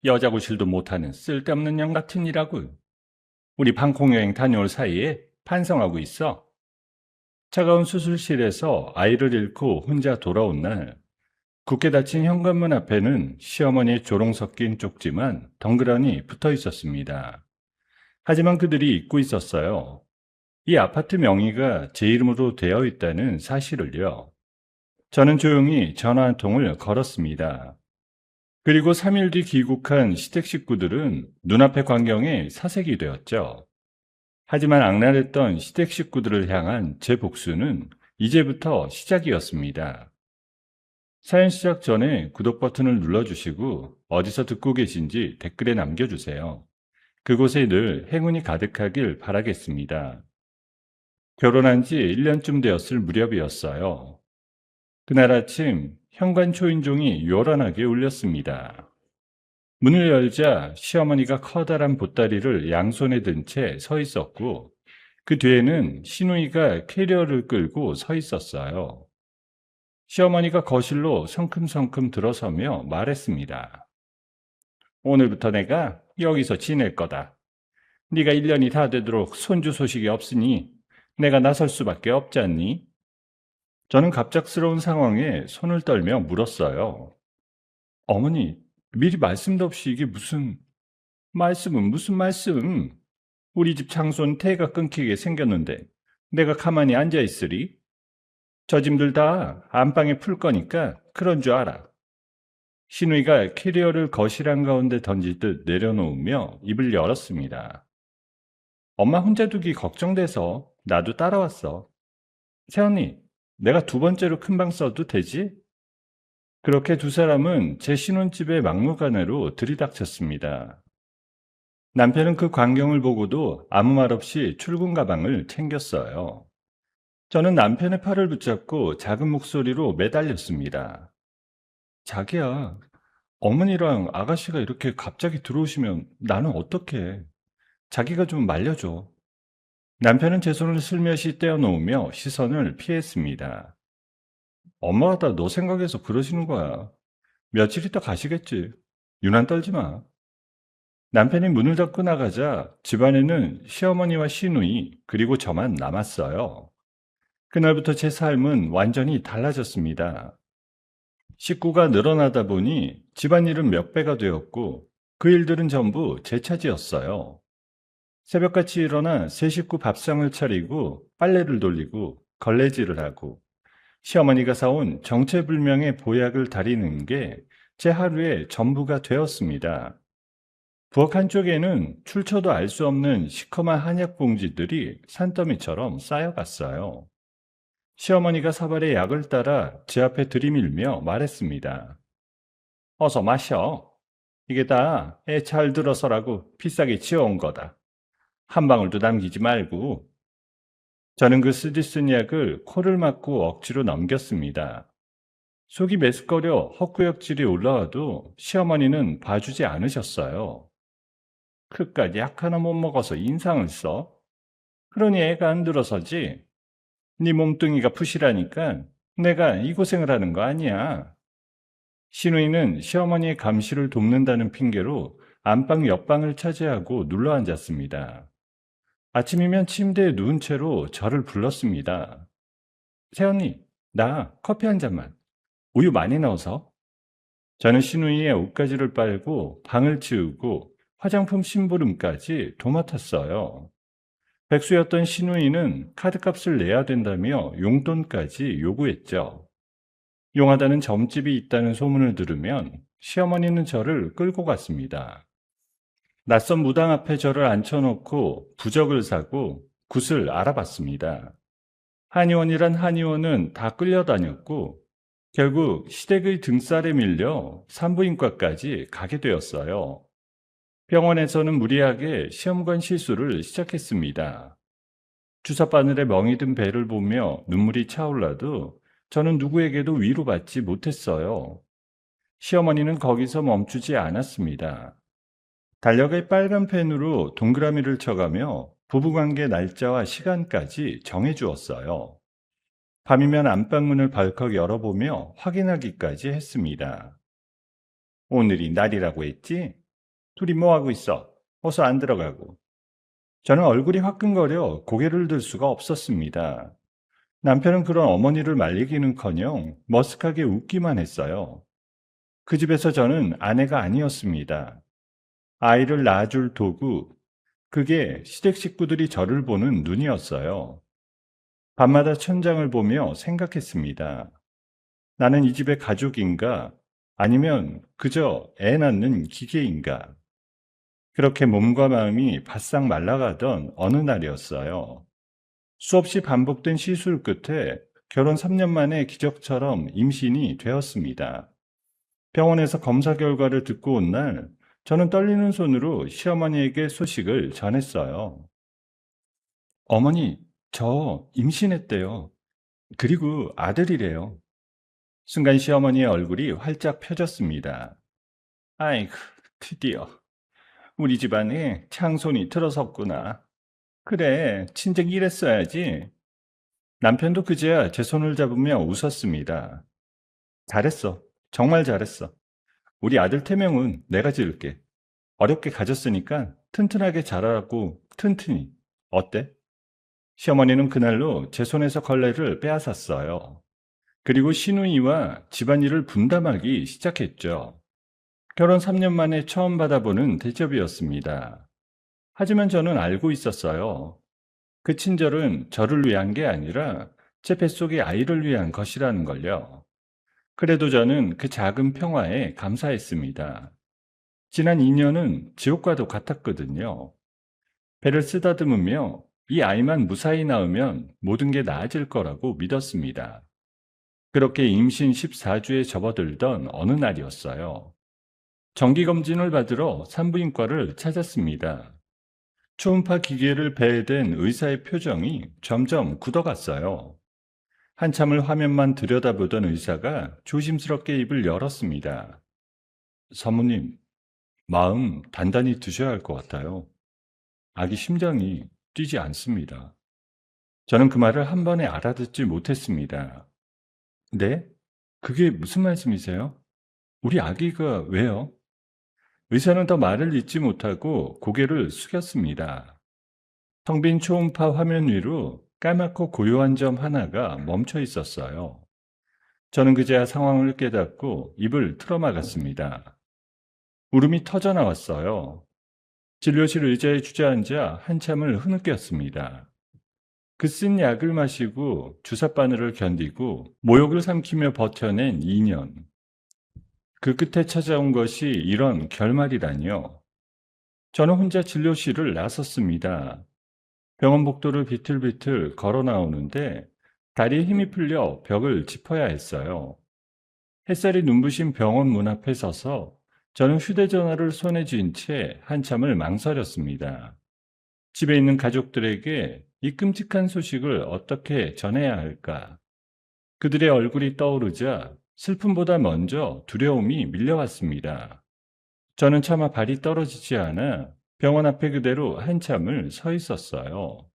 여자 구실도 못하는 쓸데없는 년 같은 이라고. 우리 방콕 여행 다녀올 사이에 반성하고 있어. 차가운 수술실에서 아이를 잃고 혼자 돌아온 날, 굳게 닫힌 현관문 앞에는 시어머니의 조롱 섞인 쪽지만 덩그러니 붙어 있었습니다. 하지만 그들이 잊고 있었어요. 이 아파트 명의가 제 이름으로 되어 있다는 사실을요. 저는 조용히 전화 한 통을 걸었습니다. 그리고 3일 뒤 귀국한 시댁 식구들은 눈앞의 광경에 사색이 되었죠. 하지만 악랄했던 시댁 식구들을 향한 제 복수는 이제부터 시작이었습니다. 사연 시작 전에 구독 버튼을 눌러주시고 어디서 듣고 계신지 댓글에 남겨주세요. 그곳에 늘 행운이 가득하길 바라겠습니다. 결혼한 지 1년쯤 되었을 무렵이었어요. 그날 아침 현관 초인종이 요란하게 울렸습니다. 문을 열자 시어머니가 커다란 보따리를 양손에 든 채 서 있었고 그 뒤에는 시누이가 캐리어를 끌고 서 있었어요. 시어머니가 거실로 성큼성큼 들어서며 말했습니다. 오늘부터 내가 여기서 지낼 거다. 네가 1년이 다 되도록 손주 소식이 없으니 내가 나설 수밖에 없지 않니? 저는 갑작스러운 상황에 손을 떨며 물었어요. 어머니, 미리 말씀도 없이 이게 말씀은 무슨 말씀? 우리 집 장손 태가 끊기게 생겼는데 내가 가만히 앉아 있으리? 저 짐들 다 안방에 풀 거니까 그런 줄 알아. 신우이가 캐리어를 거실 한가운데 던지듯 내려놓으며 입을 열었습니다. 엄마 혼자 두기 걱정돼서 나도 따라왔어. 새언니, 내가 두 번째로 큰 방 써도 되지? 그렇게 두 사람은 제 신혼집의 막무가내로 들이닥쳤습니다. 남편은 그 광경을 보고도 아무 말 없이 출근 가방을 챙겼어요. 저는 남편의 팔을 붙잡고 작은 목소리로 매달렸습니다. 자기야, 어머니랑 아가씨가 이렇게 갑자기 들어오시면 나는 어떡해. 자기가 좀 말려줘. 남편은 제 손을 슬며시 떼어놓으며 시선을 피했습니다. 엄마가 다 너 생각해서 그러시는 거야. 며칠 있다 가시겠지. 유난 떨지 마. 남편이 문을 닫고 나가자 집안에는 시어머니와 시누이 그리고 저만 남았어요. 그날부터 제 삶은 완전히 달라졌습니다. 식구가 늘어나다 보니 집안일은 몇 배가 되었고 그 일들은 전부 제 차지였어요. 새벽같이 일어나 세 식구 밥상을 차리고 빨래를 돌리고 걸레질을 하고 시어머니가 사온 정체불명의 보약을 다리는 게 제 하루의 전부가 되었습니다. 부엌 한쪽에는 출처도 알 수 없는 시커먼 한약 봉지들이 산더미처럼 쌓여갔어요. 시어머니가 사발의 약을 따라 제 앞에 들이밀며 말했습니다. 어서 마셔. 이게 다 애 잘 들어서라고 비싸게 지어온 거다. 한 방울도 남기지 말고. 저는 그 쓰디쓴 약을 코를 막고 억지로 넘겼습니다. 속이 메스꺼려 헛구역질이 올라와도 시어머니는 봐주지 않으셨어요. 그깟 약 하나 못 먹어서 인상을 써? 그러니 애가 안 들어서지. 네 몸뚱이가 부실하니까 내가 이 고생을 하는 거 아니야. 시누이는 시어머니의 감시를 돕는다는 핑계로 안방 옆방을 차지하고 눌러앉았습니다. 아침이면 침대에 누운 채로 저를 불렀습니다. 새언니, 나 커피 한 잔만. 우유 많이 넣어서. 저는 시누이의 옷가지를 빨고 방을 치우고 화장품 심부름까지 도맡았어요. 백수였던 시누이는 카드값을 내야 된다며 용돈까지 요구했죠. 용하다는 점집이 있다는 소문을 들으면 시어머니는 저를 끌고 갔습니다. 낯선 무당 앞에 저를 앉혀놓고 부적을 사고 굿을 알아봤습니다. 한의원이란 한의원은 다 끌려다녔고 결국 시댁의 등살에 밀려 산부인과까지 가게 되었어요. 병원에서는 무리하게 시험관 시술을 시작했습니다. 주사바늘에 멍이 든 배를 보며 눈물이 차올라도 저는 누구에게도 위로받지 못했어요. 시어머니는 거기서 멈추지 않았습니다. 달력의 빨간 펜으로 동그라미를 쳐가며 부부관계 날짜와 시간까지 정해주었어요. 밤이면 안방문을 벌컥 열어보며 확인하기까지 했습니다. 오늘이 날이라고 했지? 둘이 뭐 하고 있어? 어서 안 들어가고. 저는 얼굴이 화끈거려 고개를 들 수가 없었습니다. 남편은 그런 어머니를 말리기는커녕 머쓱하게 웃기만 했어요. 그 집에서 저는 아내가 아니었습니다. 아이를 낳아줄 도구, 그게 시댁 식구들이 저를 보는 눈이었어요. 밤마다 천장을 보며 생각했습니다. 나는 이 집의 가족인가? 아니면 그저 애 낳는 기계인가? 그렇게 몸과 마음이 바싹 말라가던 어느 날이었어요. 수없이 반복된 시술 끝에 결혼 3년 만에 기적처럼 임신이 되었습니다. 병원에서 검사 결과를 듣고 온 날, 저는 떨리는 손으로 시어머니에게 소식을 전했어요. 어머니, 저 임신했대요. 그리고 아들이래요. 순간 시어머니의 얼굴이 활짝 펴졌습니다. 아이고, 드디어 우리 집안에 창손이 들어섰구나. 그래, 진작 이랬어야지. 남편도 그제야 제 손을 잡으며 웃었습니다. 잘했어. 정말 잘했어. 우리 아들 태명은 내가 지을게. 어렵게 가졌으니까 튼튼하게 자라고 튼튼히. 어때? 시어머니는 그날로 제 손에서 걸레를 빼앗았어요. 그리고 시누이와 집안일을 분담하기 시작했죠. 결혼 3년 만에 처음 받아보는 대접이었습니다. 하지만 저는 알고 있었어요. 그 친절은 저를 위한 게 아니라 제 뱃속의 아이를 위한 것이라는 걸요. 그래도 저는 그 작은 평화에 감사했습니다. 지난 2년은 지옥과도 같았거든요. 배를 쓰다듬으며 이 아이만 무사히 낳으면 모든 게 나아질 거라고 믿었습니다. 그렇게 임신 14주에 접어들던 어느 날이었어요. 정기검진을 받으러 산부인과를 찾았습니다. 초음파 기계를 배에 댄 의사의 표정이 점점 굳어갔어요. 한참을 화면만 들여다보던 의사가 조심스럽게 입을 열었습니다. 사모님, 마음 단단히 드셔야 할 것 같아요. 아기 심장이 뛰지 않습니다. 저는 그 말을 한 번에 알아듣지 못했습니다. 네? 그게 무슨 말씀이세요? 우리 아기가 왜요? 의사는 더 말을 잇지 못하고 고개를 숙였습니다. 텅 빈 초음파 화면 위로 까맣고 고요한 점 하나가 멈춰 있었어요. 저는 그제야 상황을 깨닫고 입을 틀어막았습니다. 울음이 터져 나왔어요. 진료실 의자에 주저앉아 한참을 흐느꼈습니다. 그 쓴 약을 마시고 주사바늘을 견디고 모욕을 삼키며 버텨낸 2년. 그 끝에 찾아온 것이 이런 결말이라니요. 저는 혼자 진료실을 나섰습니다. 병원 복도를 비틀비틀 걸어 나오는데 다리에 힘이 풀려 벽을 짚어야 했어요. 햇살이 눈부신 병원 문 앞에 서서 저는 휴대전화를 손에 쥔 채 한참을 망설였습니다. 집에 있는 가족들에게 이 끔찍한 소식을 어떻게 전해야 할까? 그들의 얼굴이 떠오르자 슬픔보다 먼저 두려움이 밀려왔습니다. 저는 차마 발이 떨어지지 않아 병원 앞에 그대로 한참을 서 있었어요.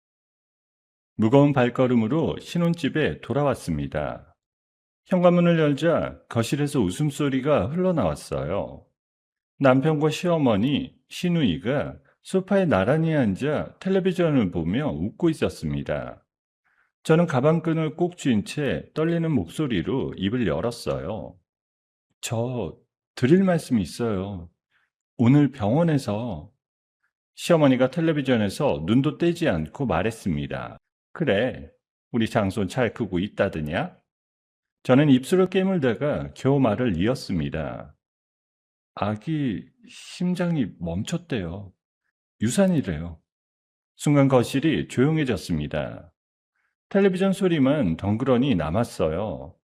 무거운 발걸음으로 신혼집에 돌아왔습니다. 현관문을 열자 거실에서 웃음소리가 흘러나왔어요. 남편과 시어머니, 시누이가 소파에 나란히 앉아 텔레비전을 보며 웃고 있었습니다. 저는 가방끈을 꼭 쥔 채 떨리는 목소리로 입을 열었어요. 저 드릴 말씀이 있어요. 오늘 병원에서 시어머니가 텔레비전에서 눈도 떼지 않고 말했습니다. 그래, 우리 장손 잘 크고 있다더냐? 저는 입술을 깨물다가 겨우 말을 이었습니다. 아기 심장이 멈췄대요. 유산이래요. 순간 거실이 조용해졌습니다. 텔레비전 소리만 덩그러니 남았어요.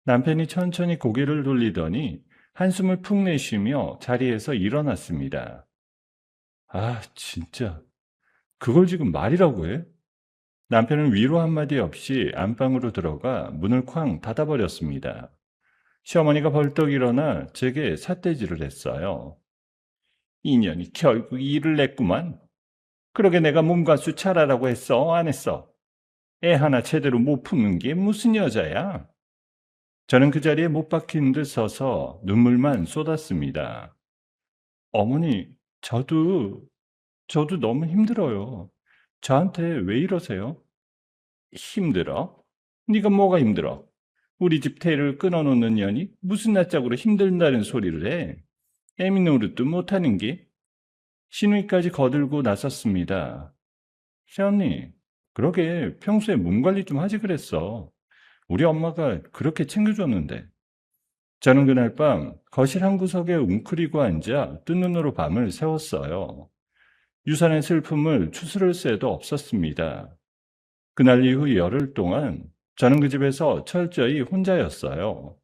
남편이 천천히 고개를 돌리더니 한숨을 푹 내쉬며 자리에서 일어났습니다. 아, 진짜. 그걸 지금 말이라고 해? 남편은 위로 한마디 없이 안방으로 들어가 문을 쾅 닫아버렸습니다. 시어머니가 벌떡 일어나 제게 삿대질을 했어요. 인연이 결국 일을 냈구만. 그러게 내가 몸과 수 차라라고 했어, 안 했어? 애 하나 제대로 못 품는 게 무슨 여자야? 저는 그 자리에 못 박힌 듯 서서 눈물만 쏟았습니다. 어머니, 저도, 저도 너무 힘들어요. 저한테 왜 이러세요? 힘들어? 네가 뭐가 힘들어? 우리 집 테이를 끊어놓는 년이 무슨 낯짝으로 힘든다는 소리를 해? 애미 노릇도 못하는 게? 시누이까지 거들고 나섰습니다. 새언니, 그러게 평소에 몸 관리 좀 하지 그랬어. 우리 엄마가 그렇게 챙겨줬는데. 저는 그날 밤 거실 한 구석에 웅크리고 앉아 뜬 눈으로 밤을 새웠어요. 유산의 슬픔을 추스를 새도 없었습니다. 그날 이후 열흘 동안 저는 그 집에서 철저히 혼자였어요.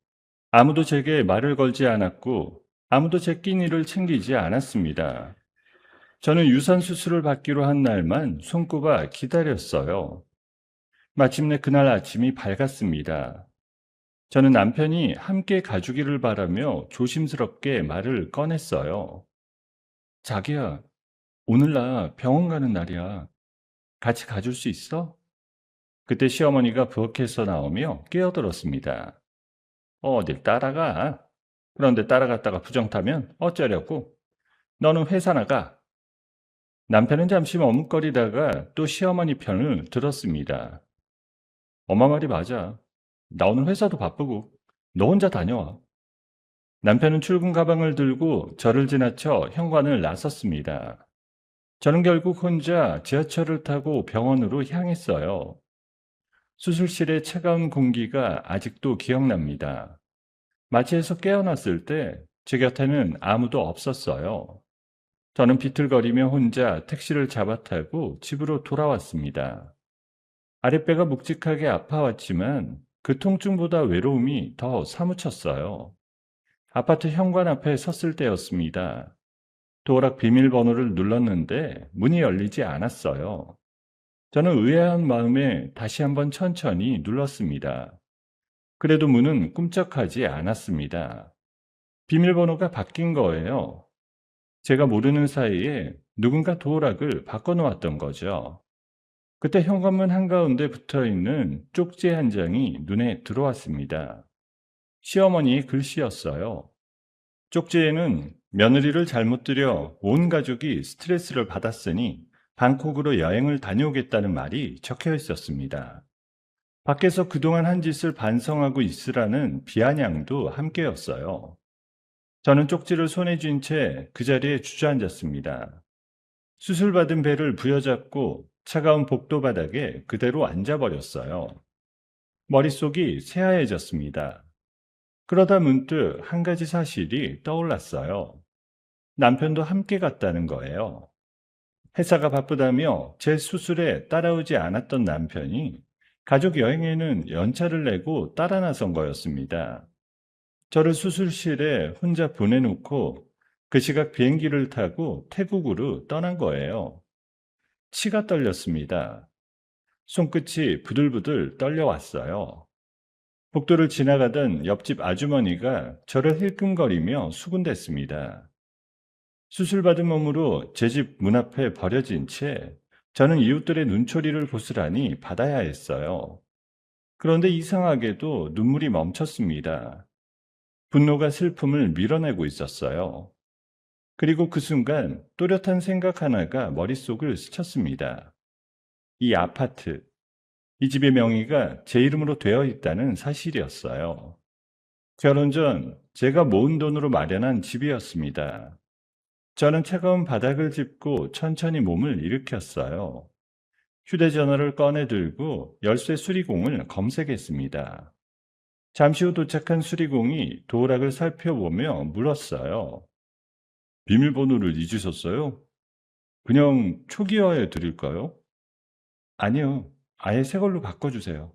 아무도 제게 말을 걸지 않았고 아무도 제 끼니를 챙기지 않았습니다. 저는 유산 수술을 받기로 한 날만 손꼽아 기다렸어요. 마침내 그날 아침이 밝았습니다. 저는 남편이 함께 가주기를 바라며 조심스럽게 말을 꺼냈어요. 자기야, 오늘 나 병원 가는 날이야. 같이 가줄 수 있어? 그때 시어머니가 부엌에서 나오며 끼어들었습니다. 어딜 따라가? 그런데 따라갔다가 부정 타면 어쩌려고? 너는 회사 나가. 남편은 잠시 머뭇거리다가 또 시어머니 편을 들었습니다. 엄마 말이 맞아. 나 오늘 회사도 바쁘고 너 혼자 다녀와. 남편은 출근 가방을 들고 저를 지나쳐 현관을 나섰습니다. 저는 결국 혼자 지하철을 타고 병원으로 향했어요. 수술실의 차가운 공기가 아직도 기억납니다. 마취에서 깨어났을 때 제 곁에는 아무도 없었어요. 저는 비틀거리며 혼자 택시를 잡아타고 집으로 돌아왔습니다. 아랫배가 묵직하게 아파왔지만 그 통증보다 외로움이 더 사무쳤어요. 아파트 현관 앞에 섰을 때였습니다. 도어락 비밀번호를 눌렀는데 문이 열리지 않았어요. 저는 의아한 마음에 다시 한번 천천히 눌렀습니다. 그래도 문은 꿈쩍하지 않았습니다. 비밀번호가 바뀐 거예요. 제가 모르는 사이에 누군가 도어락을 바꿔놓았던 거죠. 그때 현관문 한가운데 붙어 있는 쪽지 한 장이 눈에 들어왔습니다. 시어머니의 글씨였어요. 쪽지에는 며느리를 잘못 들여 온 가족이 스트레스를 받았으니 방콕으로 여행을 다녀오겠다는 말이 적혀 있었습니다. 밖에서 그동안 한 짓을 반성하고 있으라는 비아냥도 함께였어요. 저는 쪽지를 손에 쥔 채 그 자리에 주저앉았습니다. 수술받은 배를 부여잡고 차가운 복도 바닥에 그대로 앉아버렸어요. 머릿속이 새하얘졌습니다. 그러다 문득 한 가지 사실이 떠올랐어요. 남편도 함께 갔다는 거예요. 회사가 바쁘다며 제 수술에 따라오지 않았던 남편이 가족 여행에는 연차를 내고 따라 나선 거였습니다. 저를 수술실에 혼자 보내놓고 그 시각 비행기를 타고 태국으로 떠난 거예요. 치가 떨렸습니다. 손끝이 부들부들 떨려왔어요. 복도를 지나가던 옆집 아주머니가 저를 힐끔거리며 수군댔습니다. 수술받은 몸으로 제 집 문 앞에 버려진 채 저는 이웃들의 눈초리를 고스란히 받아야 했어요. 그런데 이상하게도 눈물이 멈췄습니다. 분노가 슬픔을 밀어내고 있었어요. 그리고 그 순간 또렷한 생각 하나가 머릿속을 스쳤습니다. 이 아파트, 이 집의 명의가 제 이름으로 되어 있다는 사실이었어요. 결혼 전 제가 모은 돈으로 마련한 집이었습니다. 저는 차가운 바닥을 짚고 천천히 몸을 일으켰어요. 휴대전화를 꺼내 들고 열쇠 수리공을 검색했습니다. 잠시 후 도착한 수리공이 도어락을 살펴보며 물었어요. 비밀번호를 잊으셨어요? 그냥 초기화해 드릴까요? 아니요. 아예 새 걸로 바꿔주세요.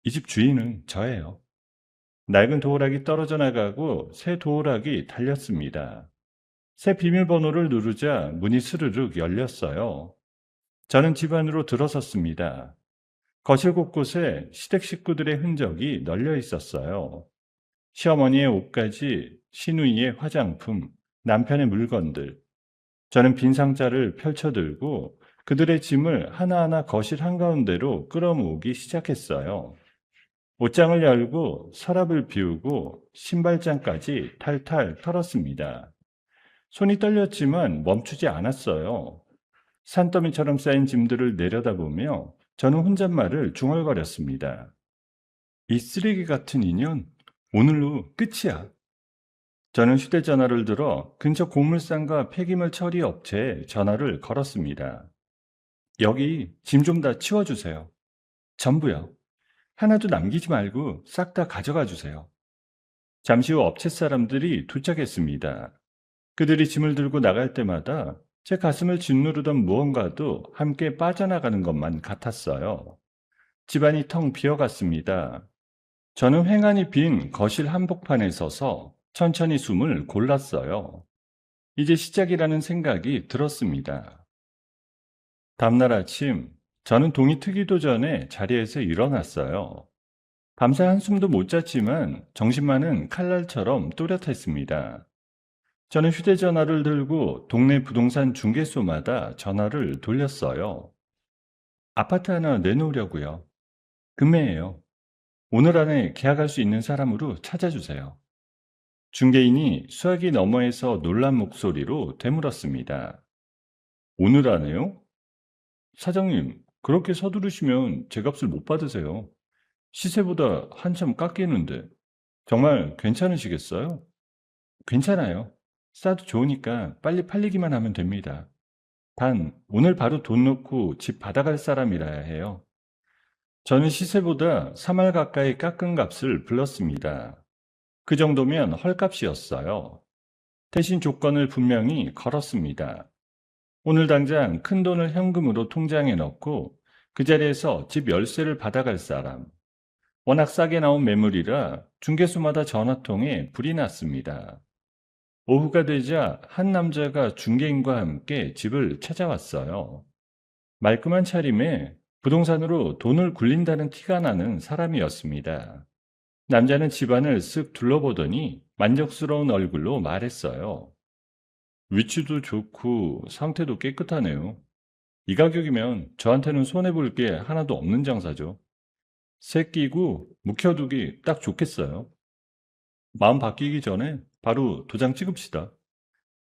이 집 주인은 저예요. 낡은 도어락이 떨어져 나가고 새 도어락이 달렸습니다. 새 비밀번호를 누르자 문이 스르륵 열렸어요. 저는 집 안으로 들어섰습니다. 거실 곳곳에 시댁 식구들의 흔적이 널려 있었어요. 시어머니의 옷가지, 시누이의 화장품, 남편의 물건들. 저는 빈 상자를 펼쳐들고 그들의 짐을 하나하나 거실 한가운데로 끌어모으기 시작했어요. 옷장을 열고 서랍을 비우고 신발장까지 탈탈 털었습니다. 손이 떨렸지만 멈추지 않았어요. 산더미처럼 쌓인 짐들을 내려다보며 저는 혼잣말을 중얼거렸습니다. 이 쓰레기 같은 인연, 오늘로 끝이야. 저는 휴대전화를 들어 근처 고물상과 폐기물 처리 업체에 전화를 걸었습니다. 여기 짐 좀 다 치워주세요. 전부요. 하나도 남기지 말고 싹 다 가져가 주세요. 잠시 후 업체 사람들이 도착했습니다. 그들이 짐을 들고 나갈 때마다 제 가슴을 짓누르던 무언가도 함께 빠져나가는 것만 같았어요. 집안이 텅 비어갔습니다. 저는 횡하니 빈 거실 한복판에 서서 천천히 숨을 골랐어요. 이제 시작이라는 생각이 들었습니다. 다음날 아침, 저는 동이 트기도 전에 자리에서 일어났어요. 밤새 한숨도 못 잤지만 정신만은 칼날처럼 또렷했습니다. 저는 휴대전화를 들고 동네 부동산 중개소마다 전화를 돌렸어요. 아파트 하나 내놓으려고요. 금매예요. 오늘 안에 계약할 수 있는 사람으로 찾아주세요. 중개인이 수화기 너머에서 놀란 목소리로 되물었습니다. 오늘 안에요? 사장님, 그렇게 서두르시면 제 값을 못 받으세요. 시세보다 한참 깎이는데 정말 괜찮으시겠어요? 괜찮아요. 싸도 좋으니까 빨리 팔리기만 하면 됩니다. 단, 오늘 바로 돈 넣고 집 받아갈 사람이라야 해요. 저는 시세보다 3할 가까이 깎은 값을 불렀습니다. 그 정도면 헐값이었어요. 대신 조건을 분명히 걸었습니다. 오늘 당장 큰돈을 현금으로 통장에 넣고 그 자리에서 집 열쇠를 받아갈 사람. 워낙 싸게 나온 매물이라 중개소마다 전화통에 불이 났습니다. 오후가 되자 한 남자가 중개인과 함께 집을 찾아왔어요. 말끔한 차림에 부동산으로 돈을 굴린다는 티가 나는 사람이었습니다. 남자는 집안을 쓱 둘러보더니 만족스러운 얼굴로 말했어요. 위치도 좋고 상태도 깨끗하네요. 이 가격이면 저한테는 손해볼 게 하나도 없는 장사죠. 새 끼고 묵혀두기 딱 좋겠어요. 마음 바뀌기 전에 바로 도장 찍읍시다.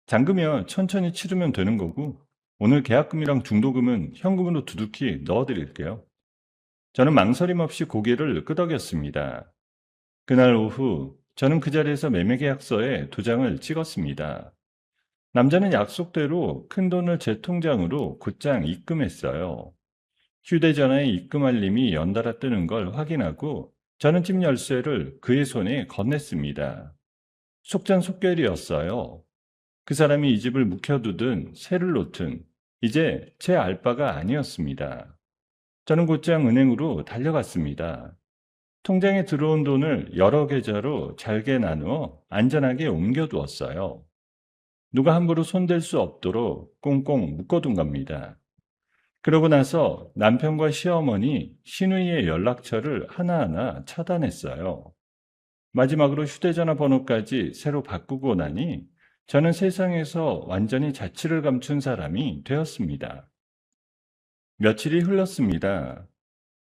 잔금이야 천천히 치르면 되는 거고 오늘 계약금이랑 중도금은 현금으로 두둑히 넣어드릴게요. 저는 망설임 없이 고개를 끄덕였습니다. 그날 오후 저는 그 자리에서 매매계약서에 도장을 찍었습니다. 남자는 약속대로 큰돈을 제 통장으로 곧장 입금했어요. 휴대전화에 입금 알림이 연달아 뜨는 걸 확인하고 저는 집 열쇠를 그의 손에 건넸습니다. 속전속결이었어요. 그 사람이 이 집을 묵혀두든 새를 놓든 이제 제 알바가 아니었습니다. 저는 곧장 은행으로 달려갔습니다. 통장에 들어온 돈을 여러 계좌로 잘게 나누어 안전하게 옮겨두었어요. 누가 함부로 손댈 수 없도록 꽁꽁 묶어둔 겁니다. 그러고 나서 남편과 시어머니, 시누이의 연락처를 하나하나 차단했어요. 마지막으로 휴대전화 번호까지 새로 바꾸고 나니 저는 세상에서 완전히 자취를 감춘 사람이 되었습니다. 며칠이 흘렀습니다.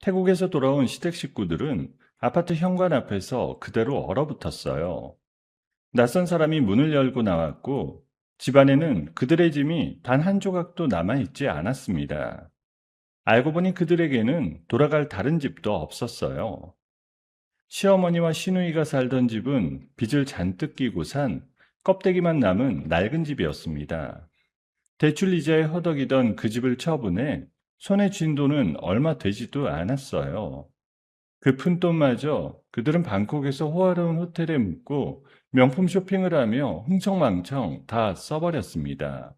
태국에서 돌아온 시댁 식구들은 아파트 현관 앞에서 그대로 얼어붙었어요. 낯선 사람이 문을 열고 나왔고 집안에는 그들의 짐이 단 한 조각도 남아있지 않았습니다. 알고 보니 그들에게는 돌아갈 다른 집도 없었어요. 시어머니와 시누이가 살던 집은 빚을 잔뜩 끼고 산 껍데기만 남은 낡은 집이었습니다. 대출 이자에 허덕이던 그 집을 처분해 손에 쥔 돈은 얼마 되지도 않았어요. 그 푼돈마저 그들은 방콕에서 호화로운 호텔에 묵고 명품 쇼핑을 하며 흥청망청 다 써버렸습니다.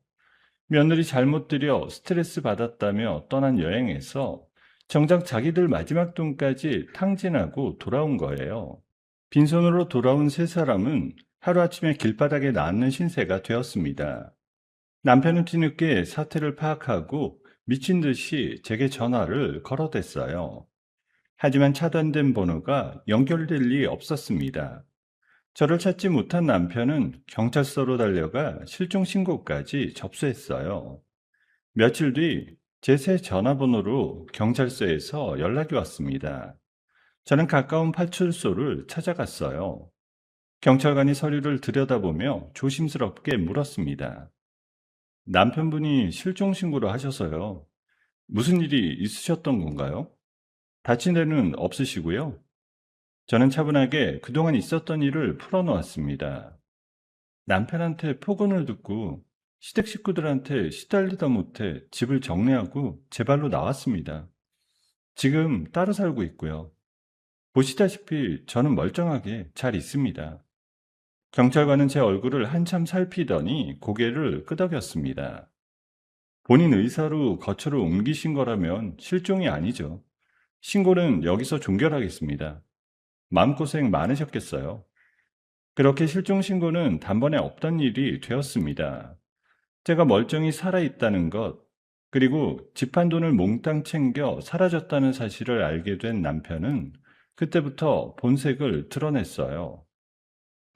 며느리 잘못 들여 스트레스 받았다며 떠난 여행에서 정작 자기들 마지막 돈까지 탕진하고 돌아온 거예요. 빈손으로 돌아온 세 사람은 하루아침에 길바닥에 낳는 신세가 되었습니다. 남편은 뒤늦게 사태를 파악하고 미친 듯이 제게 전화를 걸어댔어요. 하지만 차단된 번호가 연결될 리 없었습니다. 저를 찾지 못한 남편은 경찰서로 달려가 실종 신고까지 접수했어요. 며칠 뒤 제 새 전화번호로 경찰서에서 연락이 왔습니다. 저는 가까운 파출소를 찾아갔어요. 경찰관이 서류를 들여다보며 조심스럽게 물었습니다. 남편분이 실종 신고를 하셔서요. 무슨 일이 있으셨던 건가요? 다친 데는 없으시고요. 저는 차분하게 그동안 있었던 일을 풀어놓았습니다. 남편한테 폭언을 듣고 시댁 식구들한테 시달리다 못해 집을 정리하고 제 발로 나왔습니다. 지금 따로 살고 있고요. 보시다시피 저는 멀쩡하게 잘 있습니다. 경찰관은 제 얼굴을 한참 살피더니 고개를 끄덕였습니다. 본인 의사로 거처를 옮기신 거라면 실종이 아니죠. 신고는 여기서 종결하겠습니다. 마음고생 많으셨겠어요. 그렇게 실종 신고는 단번에 없던 일이 되었습니다. 제가 멀쩡히 살아있다는 것, 그리고 집한 돈을 몽땅 챙겨 사라졌다는 사실을 알게 된 남편은 그때부터 본색을 드러냈어요.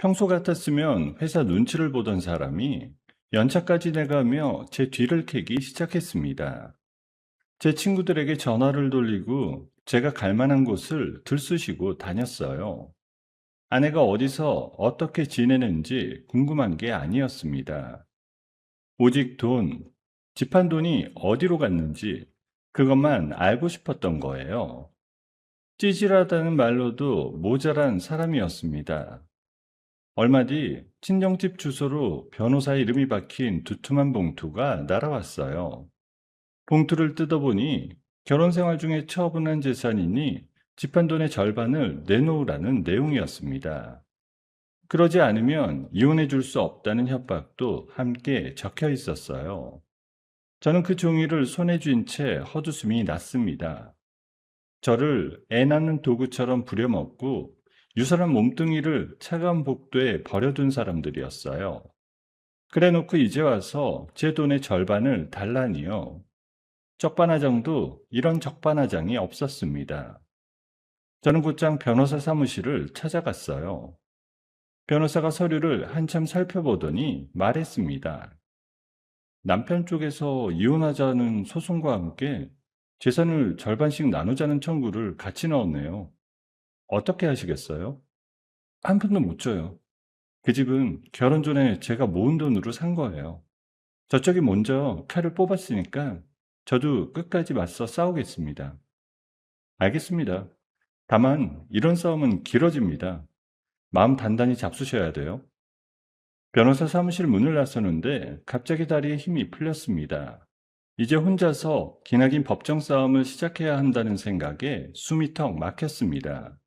평소 같았으면 회사 눈치를 보던 사람이 연차까지 내가며 제 뒤를 캐기 시작했습니다. 제 친구들에게 전화를 돌리고 제가 갈 만한 곳을 들쑤시고 다녔어요. 아내가 어디서 어떻게 지내는지 궁금한 게 아니었습니다. 오직 돈, 집한 돈이 어디로 갔는지 그것만 알고 싶었던 거예요. 찌질하다는 말로도 모자란 사람이었습니다. 얼마 뒤 친정집 주소로 변호사 이름이 박힌 두툼한 봉투가 날아왔어요. 봉투를 뜯어보니 결혼 생활 중에 처분한 재산이니 집한 돈의 절반을 내놓으라는 내용이었습니다. 그러지 않으면 이혼해 줄 수 없다는 협박도 함께 적혀 있었어요. 저는 그 종이를 손에 쥔 채 헛웃음이 났습니다. 저를 애 낳는 도구처럼 부려먹고 유선한 몸뚱이를 차가운 복도에 버려둔 사람들이었어요. 그래 놓고 이제 와서 제 돈의 절반을 달라니요. 적반하장도 이런 적반하장이 없었습니다. 저는 곧장 변호사 사무실을 찾아갔어요. 변호사가 서류를 한참 살펴보더니 말했습니다. 남편 쪽에서 이혼하자는 소송과 함께 재산을 절반씩 나누자는 청구를 같이 넣었네요. 어떻게 하시겠어요? 한 푼도 못 줘요. 그 집은 결혼 전에 제가 모은 돈으로 산 거예요. 저쪽이 먼저 칼을 뽑았으니까 저도 끝까지 맞서 싸우겠습니다. 알겠습니다. 다만 이런 싸움은 길어집니다. 마음 단단히 잡수셔야 돼요. 변호사 사무실 문을 나서는데 갑자기 다리에 힘이 풀렸습니다. 이제 혼자서 기나긴 법정 싸움을 시작해야 한다는 생각에 숨이 턱 막혔습니다.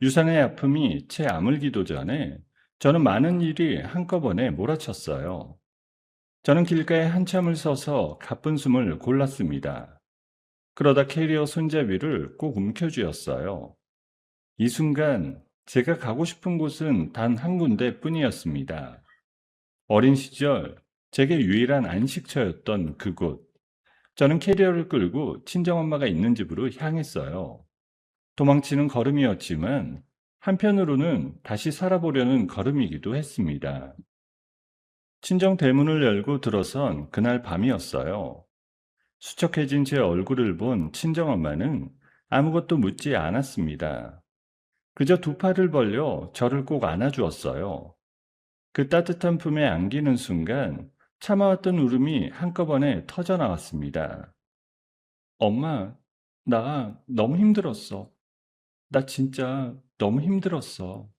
유산의 아픔이 채 아물기도 전에 저는 많은 일이 한꺼번에 몰아쳤어요. 저는 길가에 한참을 서서 가쁜 숨을 골랐습니다. 그러다 캐리어 손잡이를 꼭 움켜쥐었어요. 이 순간 제가 가고 싶은 곳은 단 한 군데 뿐이었습니다. 어린 시절 제게 유일한 안식처였던 그곳. 저는 캐리어를 끌고 친정엄마가 있는 집으로 향했어요. 도망치는 걸음이었지만 한편으로는 다시 살아보려는 걸음이기도 했습니다. 친정 대문을 열고 들어선 그날 밤이었어요. 수척해진 제 얼굴을 본 친정엄마는 아무것도 묻지 않았습니다. 그저 두 팔을 벌려 저를 꼭 안아주었어요. 그 따뜻한 품에 안기는 순간 참아왔던 울음이 한꺼번에 터져 나왔습니다. 엄마, 나 너무 힘들었어. 나 진짜 너무 힘들었어.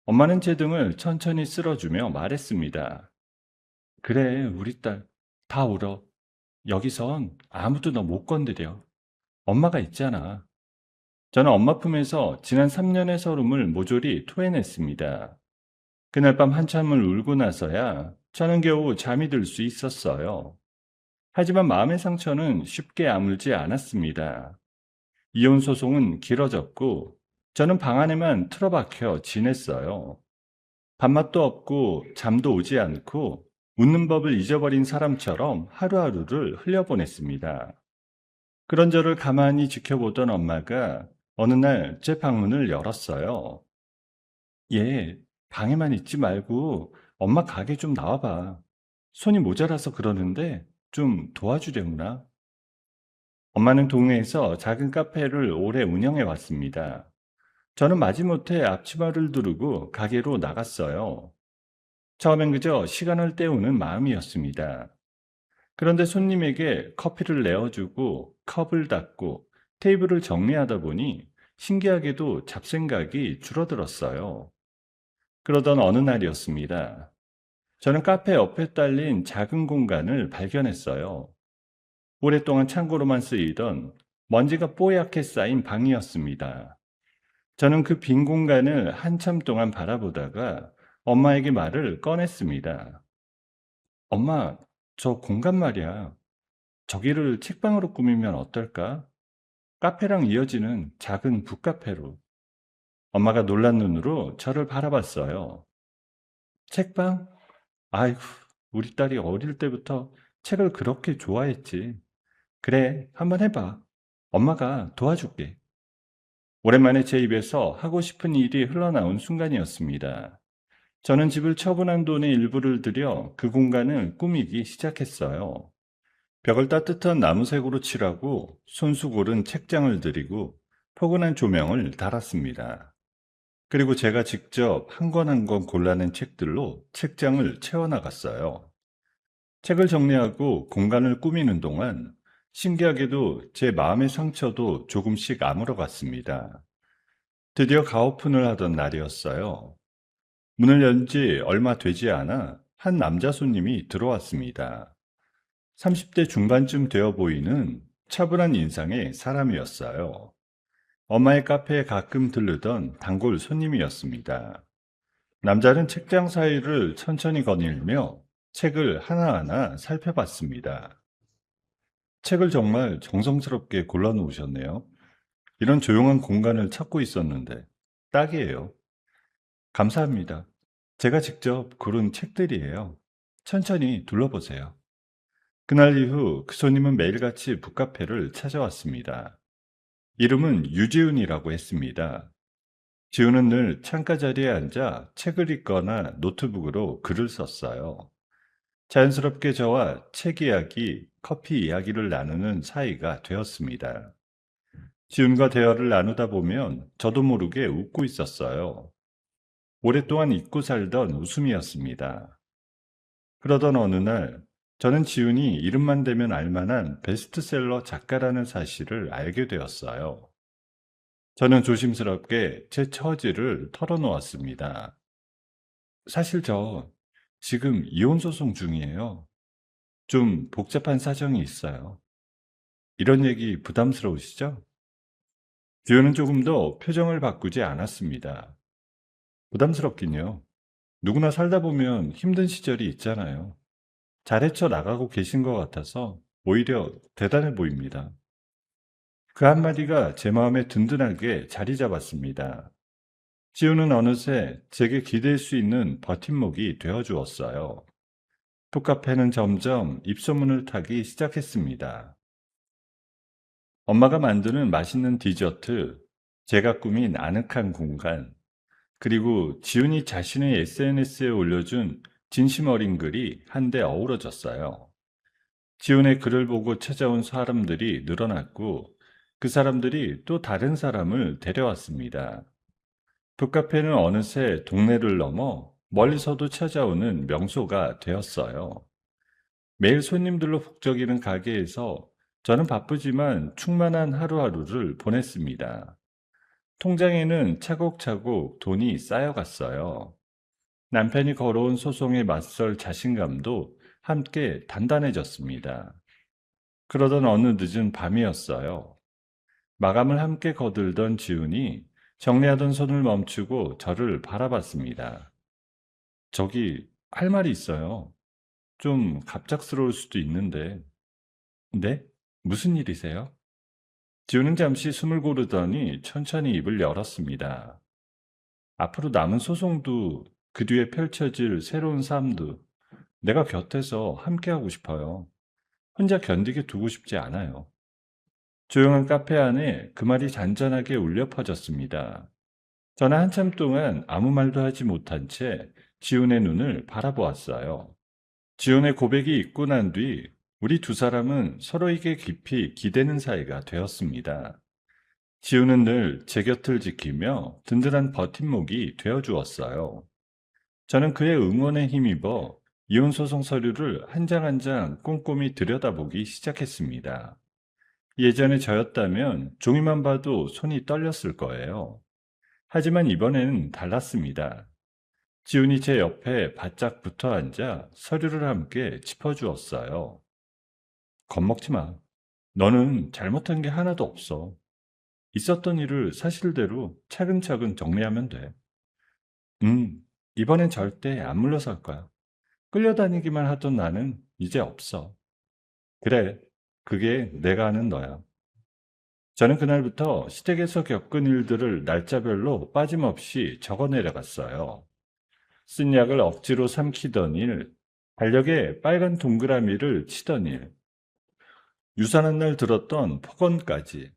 엄마는 제 등을 천천히 쓸어주며 말했습니다. 그래, 우리 딸. 다 울어. 여기선 아무도 너 못 건드려. 엄마가 있잖아. 저는 엄마 품에서 지난 3년의 서름을 모조리 토해냈습니다. 그날 밤 한참을 울고 나서야 저는 겨우 잠이 들 수 있었어요. 하지만 마음의 상처는 쉽게 아물지 않았습니다. 이혼 소송은 길어졌고 저는 방 안에만 틀어박혀 지냈어요. 밥맛도 없고 잠도 오지 않고 웃는 법을 잊어버린 사람처럼 하루하루를 흘려보냈습니다. 그런 저를 가만히 지켜보던 엄마가 어느 날 제 방문을 열었어요. 얘, 방에만 있지 말고 엄마 가게 좀 나와봐. 손이 모자라서 그러는데 좀 도와주려구나. 엄마는 동네에서 작은 카페를 오래 운영해 왔습니다. 저는 마지못해 앞치마를 두르고 가게로 나갔어요. 처음엔 그저 시간을 때우는 마음이었습니다. 그런데 손님에게 커피를 내어주고 컵을 닦고 테이블을 정리하다 보니 신기하게도 잡생각이 줄어들었어요. 그러던 어느 날이었습니다. 저는 카페 옆에 딸린 작은 공간을 발견했어요. 오랫동안 창고로만 쓰이던 먼지가 뽀얗게 쌓인 방이었습니다. 저는 그 빈 공간을 한참 동안 바라보다가 엄마에게 말을 꺼냈습니다. 엄마, 저 공간 말이야. 저기를 책방으로 꾸미면 어떨까? 카페랑 이어지는 작은 북카페로. 엄마가 놀란 눈으로 저를 바라봤어요. 책방? 아이고, 우리 딸이 어릴 때부터 책을 그렇게 좋아했지. 그래, 한번 해봐. 엄마가 도와줄게. 오랜만에 제 입에서 하고 싶은 일이 흘러나온 순간이었습니다. 저는 집을 처분한 돈의 일부를 들여 그 공간을 꾸미기 시작했어요. 벽을 따뜻한 나무색으로 칠하고 손수 고른 책장을 들이고 포근한 조명을 달았습니다. 그리고 제가 직접 한 권 한 권 골라낸 책들로 책장을 채워나갔어요. 책을 정리하고 공간을 꾸미는 동안 신기하게도 제 마음의 상처도 조금씩 아물어갔습니다. 드디어 가오픈을 하던 날이었어요. 문을 연 지 얼마 되지 않아 한 남자 손님이 들어왔습니다. 30대 중반쯤 되어 보이는 차분한 인상의 사람이었어요. 엄마의 카페에 가끔 들르던 단골 손님이었습니다. 남자는 책장 사이를 천천히 거닐며 책을 하나하나 살펴봤습니다. 책을 정말 정성스럽게 골라놓으셨네요. 이런 조용한 공간을 찾고 있었는데 딱이에요. 감사합니다. 제가 직접 고른 책들이에요. 천천히 둘러보세요. 그날 이후 그 손님은 매일같이 북카페를 찾아왔습니다. 이름은 유지훈이라고 했습니다. 지훈은 늘 창가 자리에 앉아 책을 읽거나 노트북으로 글을 썼어요. 자연스럽게 저와 책 이야기, 커피 이야기를 나누는 사이가 되었습니다. 지훈과 대화를 나누다 보면 저도 모르게 웃고 있었어요. 오랫동안 잊고 살던 웃음이었습니다. 그러던 어느 날, 저는 지훈이 이름만 대면 알만한 베스트셀러 작가라는 사실을 알게 되었어요. 저는 조심스럽게 제 처지를 털어놓았습니다. 사실 저 지금 이혼 소송 중이에요. 좀 복잡한 사정이 있어요. 이런 얘기 부담스러우시죠? 지훈은 조금 더 표정을 바꾸지 않았습니다. 부담스럽긴요. 누구나 살다 보면 힘든 시절이 있잖아요. 잘 헤쳐나가고 계신 것 같아서 오히려 대단해 보입니다. 그 한마디가 제 마음에 든든하게 자리 잡았습니다. 지우는 어느새 제게 기댈 수 있는 버팀목이 되어 주었어요. 톡카페는 점점 입소문을 타기 시작했습니다. 엄마가 만드는 맛있는 디저트, 제가 꾸민 아늑한 공간, 그리고 지훈이 자신의 SNS에 올려준 진심 어린 글이 한데 어우러졌어요. 지훈의 글을 보고 찾아온 사람들이 늘어났고 그 사람들이 또 다른 사람을 데려왔습니다. 북카페는 어느새 동네를 넘어 멀리서도 찾아오는 명소가 되었어요. 매일 손님들로 북적이는 가게에서 저는 바쁘지만 충만한 하루하루를 보냈습니다. 통장에는 차곡차곡 돈이 쌓여갔어요. 남편이 걸어온 소송에 맞설 자신감도 함께 단단해졌습니다. 그러던 어느 늦은 밤이었어요. 마감을 함께 거들던 지훈이 정리하던 손을 멈추고 저를 바라봤습니다. 저기 할 말이 있어요. 좀 갑작스러울 수도 있는데. 네? 무슨 일이세요? 지훈은 잠시 숨을 고르더니 천천히 입을 열었습니다. 앞으로 남은 소송도 그 뒤에 펼쳐질 새로운 삶도 내가 곁에서 함께하고 싶어요. 혼자 견디게 두고 싶지 않아요. 조용한 카페 안에 그 말이 잔잔하게 울려 퍼졌습니다. 저는 한참 동안 아무 말도 하지 못한 채 지훈의 눈을 바라보았어요. 지훈의 고백이 있고 난 뒤 우리 두 사람은 서로에게 깊이 기대는 사이가 되었습니다. 지우는 늘 제 곁을 지키며 든든한 버팀목이 되어 주었어요. 저는 그의 응원에 힘입어 이혼 소송 서류를 한 장 한 장 꼼꼼히 들여다보기 시작했습니다. 예전에 저였다면 종이만 봐도 손이 떨렸을 거예요. 하지만 이번에는 달랐습니다. 지훈이 제 옆에 바짝 붙어 앉아 서류를 함께 짚어주었어요. 겁먹지 마. 너는 잘못한 게 하나도 없어. 있었던 일을 사실대로 차근차근 정리하면 돼. 음, 이번엔 절대 안 물러설 거야. 끌려다니기만 하던 나는 이제 없어. 그래, 그게 내가 아는 너야. 저는 그날부터 시댁에서 겪은 일들을 날짜별로 빠짐없이 적어 내려갔어요. 쓴 약을 억지로 삼키던 일, 달력에 빨간 동그라미를 치던 일, 유산한 날 들었던 폭언까지.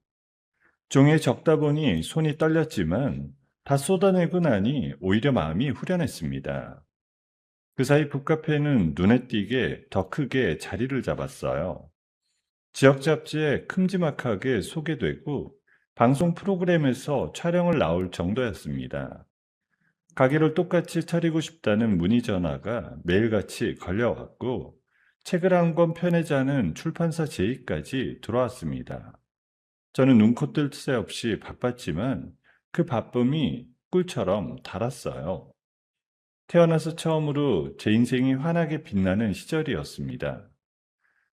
종이에 적다 보니 손이 떨렸지만 다 쏟아내고 나니 오히려 마음이 후련했습니다. 그 사이 북카페는 눈에 띄게 더 크게 자리를 잡았어요. 지역 잡지에 큼지막하게 소개되고 방송 프로그램에서 촬영을 나올 정도였습니다. 가게를 똑같이 차리고 싶다는 문의 전화가 매일같이 걸려왔고 책을 한 권 펴내자는 출판사 제의까지 들어왔습니다. 저는 눈코 뜰 새 없이 바빴지만 그 바쁨이 꿀처럼 달았어요. 태어나서 처음으로 제 인생이 환하게 빛나는 시절이었습니다.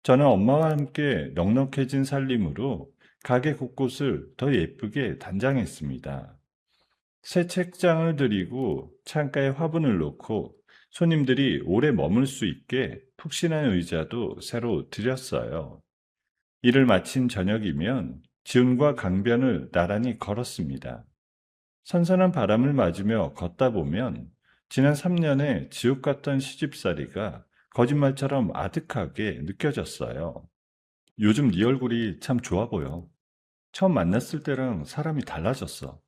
저는 엄마와 함께 넉넉해진 살림으로 가게 곳곳을 더 예쁘게 단장했습니다. 새 책장을 들이고 창가에 화분을 놓고 손님들이 오래 머물 수 있게 푹신한 의자도 새로 들였어요. 일을 마친 저녁이면 지훈과 강변을 나란히 걸었습니다. 선선한 바람을 맞으며 걷다 보면 지난 3년의 지옥 같던 시집살이가 거짓말처럼 아득하게 느껴졌어요. 요즘 네 얼굴이 참 좋아 보여. 처음 만났을 때랑 사람이 달라졌어.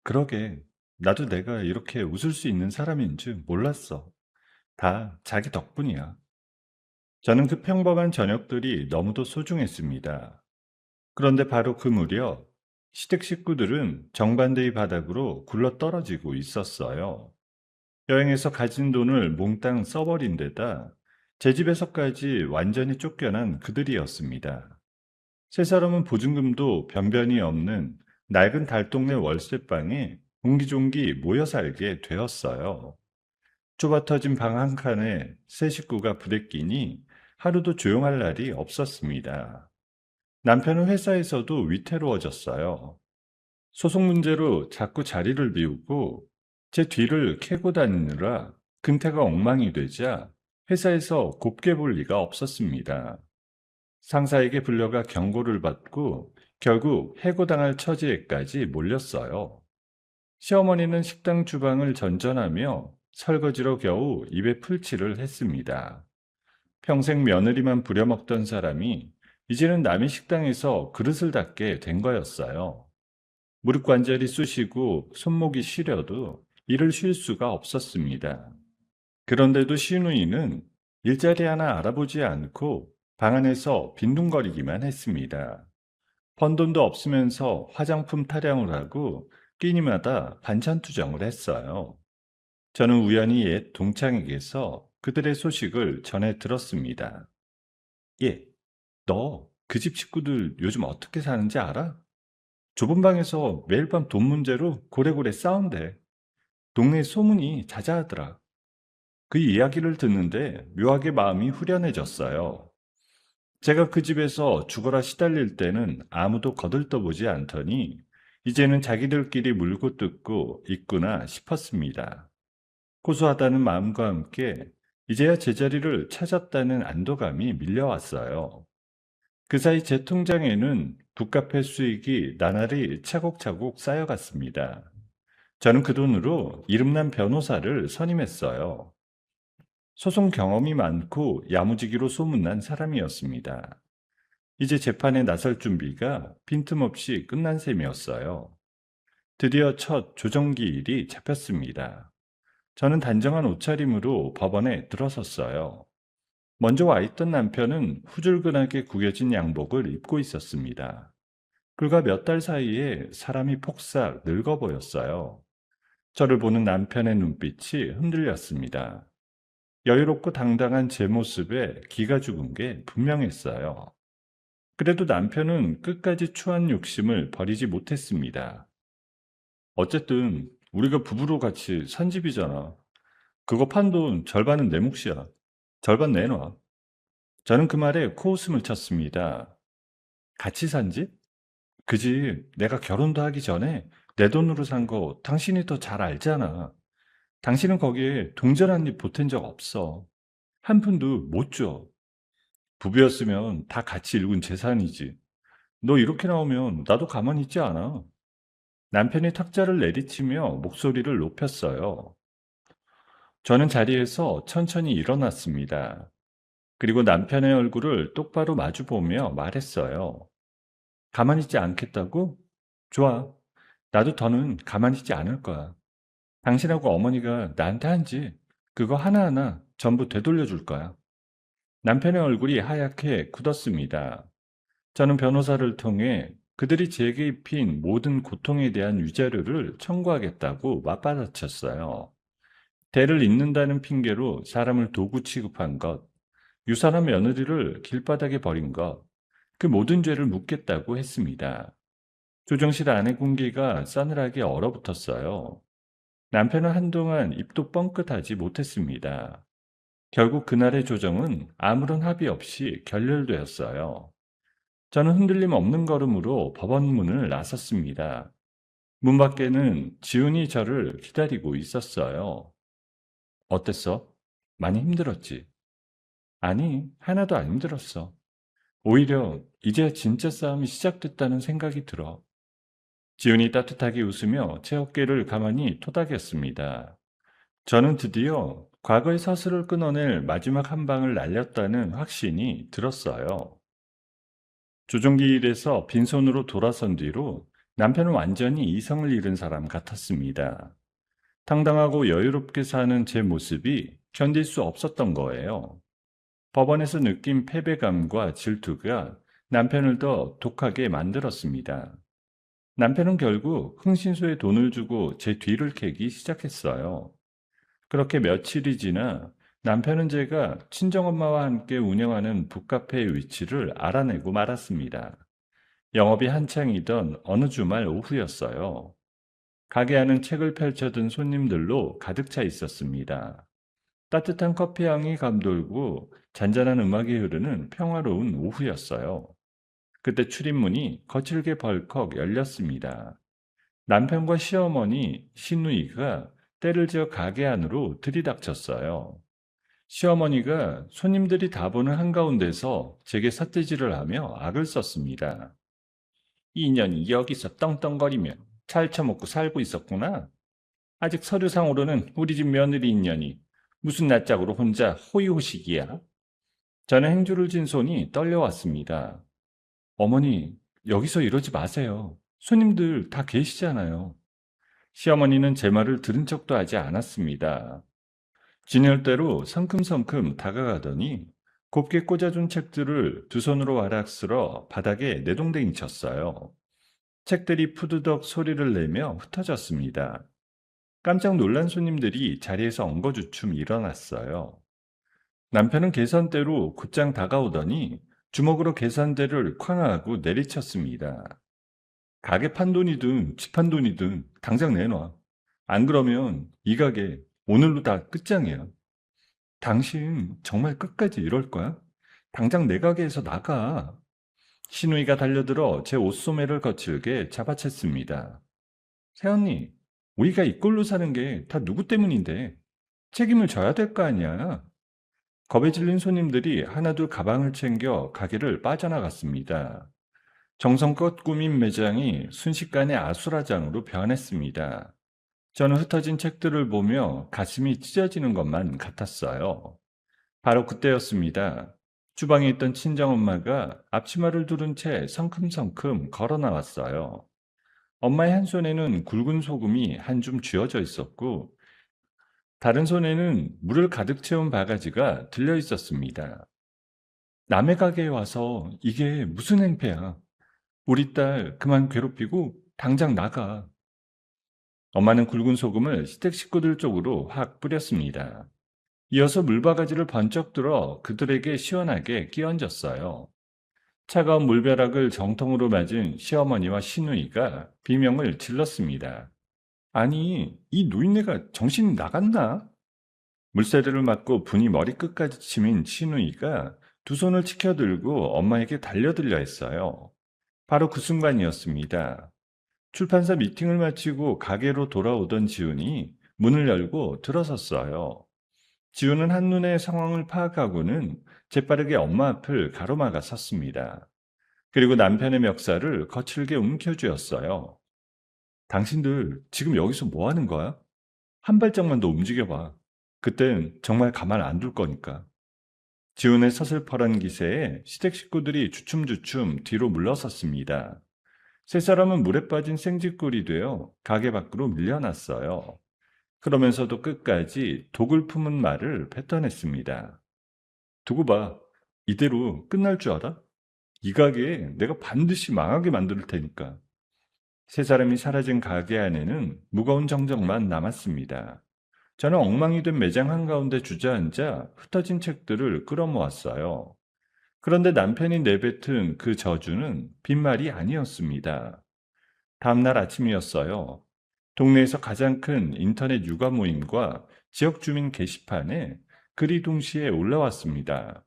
그러게, 나도 내가 이렇게 웃을 수 있는 사람인 줄 몰랐어. 다 자기 덕분이야. 저는 그 평범한 저녁들이 너무도 소중했습니다. 그런데 바로 그 무렵, 시댁 식구들은 정반대의 바닥으로 굴러 떨어지고 있었어요. 여행에서 가진 돈을 몽땅 써버린 데다 제 집에서까지 완전히 쫓겨난 그들이었습니다. 세 사람은 보증금도 변변이 없는 낡은 달동네 월세방에 옹기종기 모여 살게 되었어요. 좁아터진 방 한 칸에 세 식구가 부대끼니 하루도 조용할 날이 없었습니다. 남편은 회사에서도 위태로워졌어요. 소송 문제로 자꾸 자리를 비우고 제 뒤를 캐고 다니느라 근태가 엉망이 되자 회사에서 곱게 볼 리가 없었습니다. 상사에게 불려가 경고를 받고 결국 해고당할 처지에까지 몰렸어요. 시어머니는 식당 주방을 전전하며 설거지로 겨우 입에 풀칠을 했습니다. 평생 며느리만 부려먹던 사람이 이제는 남의 식당에서 그릇을 닦게 된 거였어요. 무릎 관절이 쑤시고 손목이 시려도 일을 쉴 수가 없었습니다. 그런데도 시누이는 일자리 하나 알아보지 않고 방 안에서 빈둥거리기만 했습니다. 번 돈도 없으면서 화장품 타령을 하고 끼니마다 반찬 투정을 했어요. 저는 우연히 옛 동창에게서 그들의 소식을 전해 들었습니다. 예, 너 그 집 식구들 요즘 어떻게 사는지 알아? 좁은 방에서 매일 밤 돈 문제로 고래고래 싸운대. 동네 소문이 자자하더라. 그 이야기를 듣는데 묘하게 마음이 후련해졌어요. 제가 그 집에서 죽어라 시달릴 때는 아무도 거들떠보지 않더니 이제는 자기들끼리 물고 뜯고 있구나 싶었습니다. 고소하다는 마음과 함께 이제야 제자리를 찾았다는 안도감이 밀려왔어요. 그 사이 제 통장에는 북카페 수익이 나날이 차곡차곡 쌓여갔습니다. 저는 그 돈으로 이름난 변호사를 선임했어요. 소송 경험이 많고 야무지기로 소문난 사람이었습니다. 이제 재판에 나설 준비가 빈틈없이 끝난 셈이었어요. 드디어 첫 조정기일이 잡혔습니다. 저는 단정한 옷차림으로 법원에 들어섰어요. 먼저 와 있던 남편은 후줄근하게 구겨진 양복을 입고 있었습니다. 불과 몇 달 사이에 사람이 폭삭 늙어 보였어요. 저를 보는 남편의 눈빛이 흔들렸습니다. 여유롭고 당당한 제 모습에 기가 죽은 게 분명했어요. 그래도 남편은 끝까지 추한 욕심을 버리지 못했습니다. 어쨌든 우리가 부부로 같이 산 집이잖아. 그거 판 돈 절반은 내 몫이야. 절반 내놔. 저는 그 말에 코웃음을 쳤습니다. 같이 산 집? 그 집 내가 결혼도 하기 전에 내 돈으로 산 거 당신이 더 잘 알잖아. 당신은 거기에 동전 한 입 보탠 적 없어. 한 푼도 못 줘. 부부였으면 다 같이 일군 재산이지. 너 이렇게 나오면 나도 가만히 있지 않아. 남편이 탁자를 내리치며 목소리를 높였어요. 저는 자리에서 천천히 일어났습니다. 그리고 남편의 얼굴을 똑바로 마주보며 말했어요. 가만히 있지 않겠다고? 좋아. 나도 더는 가만히 있지 않을 거야. 당신하고 어머니가 나한테 한지 그거 하나하나 전부 되돌려 줄 거야. 남편의 얼굴이 하얗게 굳었습니다. 저는 변호사를 통해 그들이 제게 입힌 모든 고통에 대한 위자료를 청구하겠다고 맞받아쳤어요. 대를 잇는다는 핑계로 사람을 도구 취급한 것, 유산한 며느리를 길바닥에 버린 것, 그 모든 죄를 묻겠다고 했습니다. 조정실 아내 군기가 싸늘하게 얼어붙었어요. 남편은 한동안 입도 뻥끗하지 못했습니다. 결국 그날의 조정은 아무런 합의 없이 결렬되었어요. 저는 흔들림 없는 걸음으로 법원 문을 나섰습니다. 문 밖에는 지훈이 저를 기다리고 있었어요. 어땠어? 많이 힘들었지? 아니, 하나도 안 힘들었어. 오히려 이제 진짜 싸움이 시작됐다는 생각이 들어. 지훈이 따뜻하게 웃으며 제 어깨를 가만히 토닥였습니다. 저는 드디어 과거의 사슬을 끊어낼 마지막 한 방을 날렸다는 확신이 들었어요. 조종기 일에서 빈손으로 돌아선 뒤로 남편은 완전히 이성을 잃은 사람 같았습니다. 당당하고 여유롭게 사는 제 모습이 견딜 수 없었던 거예요. 법원에서 느낀 패배감과 질투가 남편을 더 독하게 만들었습니다. 남편은 결국 흥신소에 돈을 주고 제 뒤를 캐기 시작했어요. 그렇게 며칠이 지나 남편은 제가 친정엄마와 함께 운영하는 북카페의 위치를 알아내고 말았습니다. 영업이 한창이던 어느 주말 오후였어요. 가게 안은 책을 펼쳐든 손님들로 가득 차 있었습니다. 따뜻한 커피 향이 감돌고 잔잔한 음악이 흐르는 평화로운 오후였어요. 그때 출입문이 거칠게 벌컥 열렸습니다. 남편과 시어머니, 시누이가 때를 지어 가게 안으로 들이닥쳤어요. 시어머니가 손님들이 다 보는 한가운데서 제게 삿대질을 하며 악을 썼습니다. 이 년이 여기서 떵떵거리며 찰쳐먹고 살고 있었구나. 아직 서류상으로는 우리 집 며느리 인연이 무슨 낯짝으로 혼자 호의호식이야. 저는 행주를 진 손이 떨려왔습니다. 어머니, 여기서 이러지 마세요. 손님들 다 계시잖아요. 시어머니는 제 말을 들은 척도 하지 않았습니다. 진열대로 성큼성큼 다가가더니 곱게 꽂아준 책들을 두 손으로 와락 쓸어 바닥에 내동댕이 쳤어요. 책들이 푸드덕 소리를 내며 흩어졌습니다. 깜짝 놀란 손님들이 자리에서 엉거주춤 일어났어요. 남편은 계산대로 곧장 다가오더니 주먹으로 계산대를 쾅하고 내리쳤습니다. 가게 판돈이든 집 판돈이든 당장 내놔. 안 그러면 이 가게 오늘로 다 끝장이야. 당신 정말 끝까지 이럴 거야? 당장 내 가게에서 나가. 시누이가 달려들어 제 옷소매를 거칠게 잡아챘습니다. 새언니, 우리가 이 꼴로 사는 게 다 누구 때문인데 책임을 져야 될 거 아니야. 겁에 질린 손님들이 하나둘 가방을 챙겨 가게를 빠져나갔습니다. 정성껏 꾸민 매장이 순식간에 아수라장으로 변했습니다. 저는 흩어진 책들을 보며 가슴이 찢어지는 것만 같았어요. 바로 그때였습니다. 주방에 있던 친정엄마가 앞치마를 두른 채 성큼성큼 걸어 나왔어요. 엄마의 한 손에는 굵은 소금이 한 줌 쥐어져 있었고, 다른 손에는 물을 가득 채운 바가지가 들려 있었습니다. 남의 가게에 와서 이게 무슨 행패야? 우리 딸 그만 괴롭히고 당장 나가. 엄마는 굵은 소금을 시댁 식구들 쪽으로 확 뿌렸습니다. 이어서 물바가지를 번쩍 들어 그들에게 시원하게 끼얹었어요. 차가운 물벼락을 정통으로 맞은 시어머니와 시누이가 비명을 질렀습니다. 아니, 이 노인네가 정신이 나갔나? 물세례를 맞고 분이 머리끝까지 치민 시누이가 두 손을 치켜들고 엄마에게 달려들려 했어요. 바로 그 순간이었습니다. 출판사 미팅을 마치고 가게로 돌아오던 지훈이 문을 열고 들어섰어요. 지훈은 한눈에 상황을 파악하고는 재빠르게 엄마 앞을 가로막아 섰습니다. 그리고 남편의 멱살을 거칠게 움켜쥐었어요. 당신들 지금 여기서 뭐 하는 거야? 한 발짝만 더 움직여봐. 그땐 정말 가만 안 둘 거니까. 지훈의 서슬퍼런 기세에 시댁 식구들이 주춤주춤 뒤로 물러섰습니다. 세 사람은 물에 빠진 생쥐꼴이 되어 가게 밖으로 밀려났어요. 그러면서도 끝까지 독을 품은 말을 뱉어냈습니다. 두고 봐. 이대로 끝날 줄 알아? 이 가게 내가 반드시 망하게 만들 테니까. 세 사람이 사라진 가게 안에는 무거운 정적만 남았습니다. 저는 엉망이 된 매장 한가운데 주저앉아 흩어진 책들을 끌어모았어요. 그런데 남편이 내뱉은 그 저주는 빈말이 아니었습니다. 다음날 아침이었어요. 동네에서 가장 큰 인터넷 육아 모임과 지역 주민 게시판에 글이 동시에 올라왔습니다.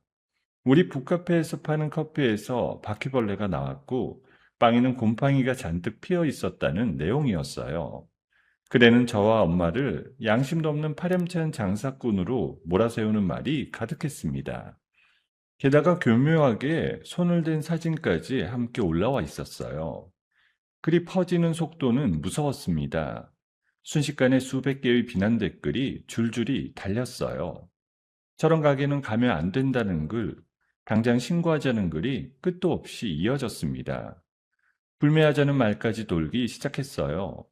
우리 북카페에서 파는 커피에서 바퀴벌레가 나왔고 빵에는 곰팡이가 잔뜩 피어 있었다는 내용이었어요. 글에는 저와 엄마를 양심도 없는 파렴치한 장사꾼으로 몰아세우는 말이 가득했습니다. 게다가 교묘하게 손을 댄 사진까지 함께 올라와 있었어요. 글이 퍼지는 속도는 무서웠습니다. 순식간에 수백 개의 비난 댓글이 줄줄이 달렸어요. 저런 가게는 가면 안 된다는 글, 당장 신고하자는 글이 끝도 없이 이어졌습니다. 불매하자는 말까지 돌기 시작했어요.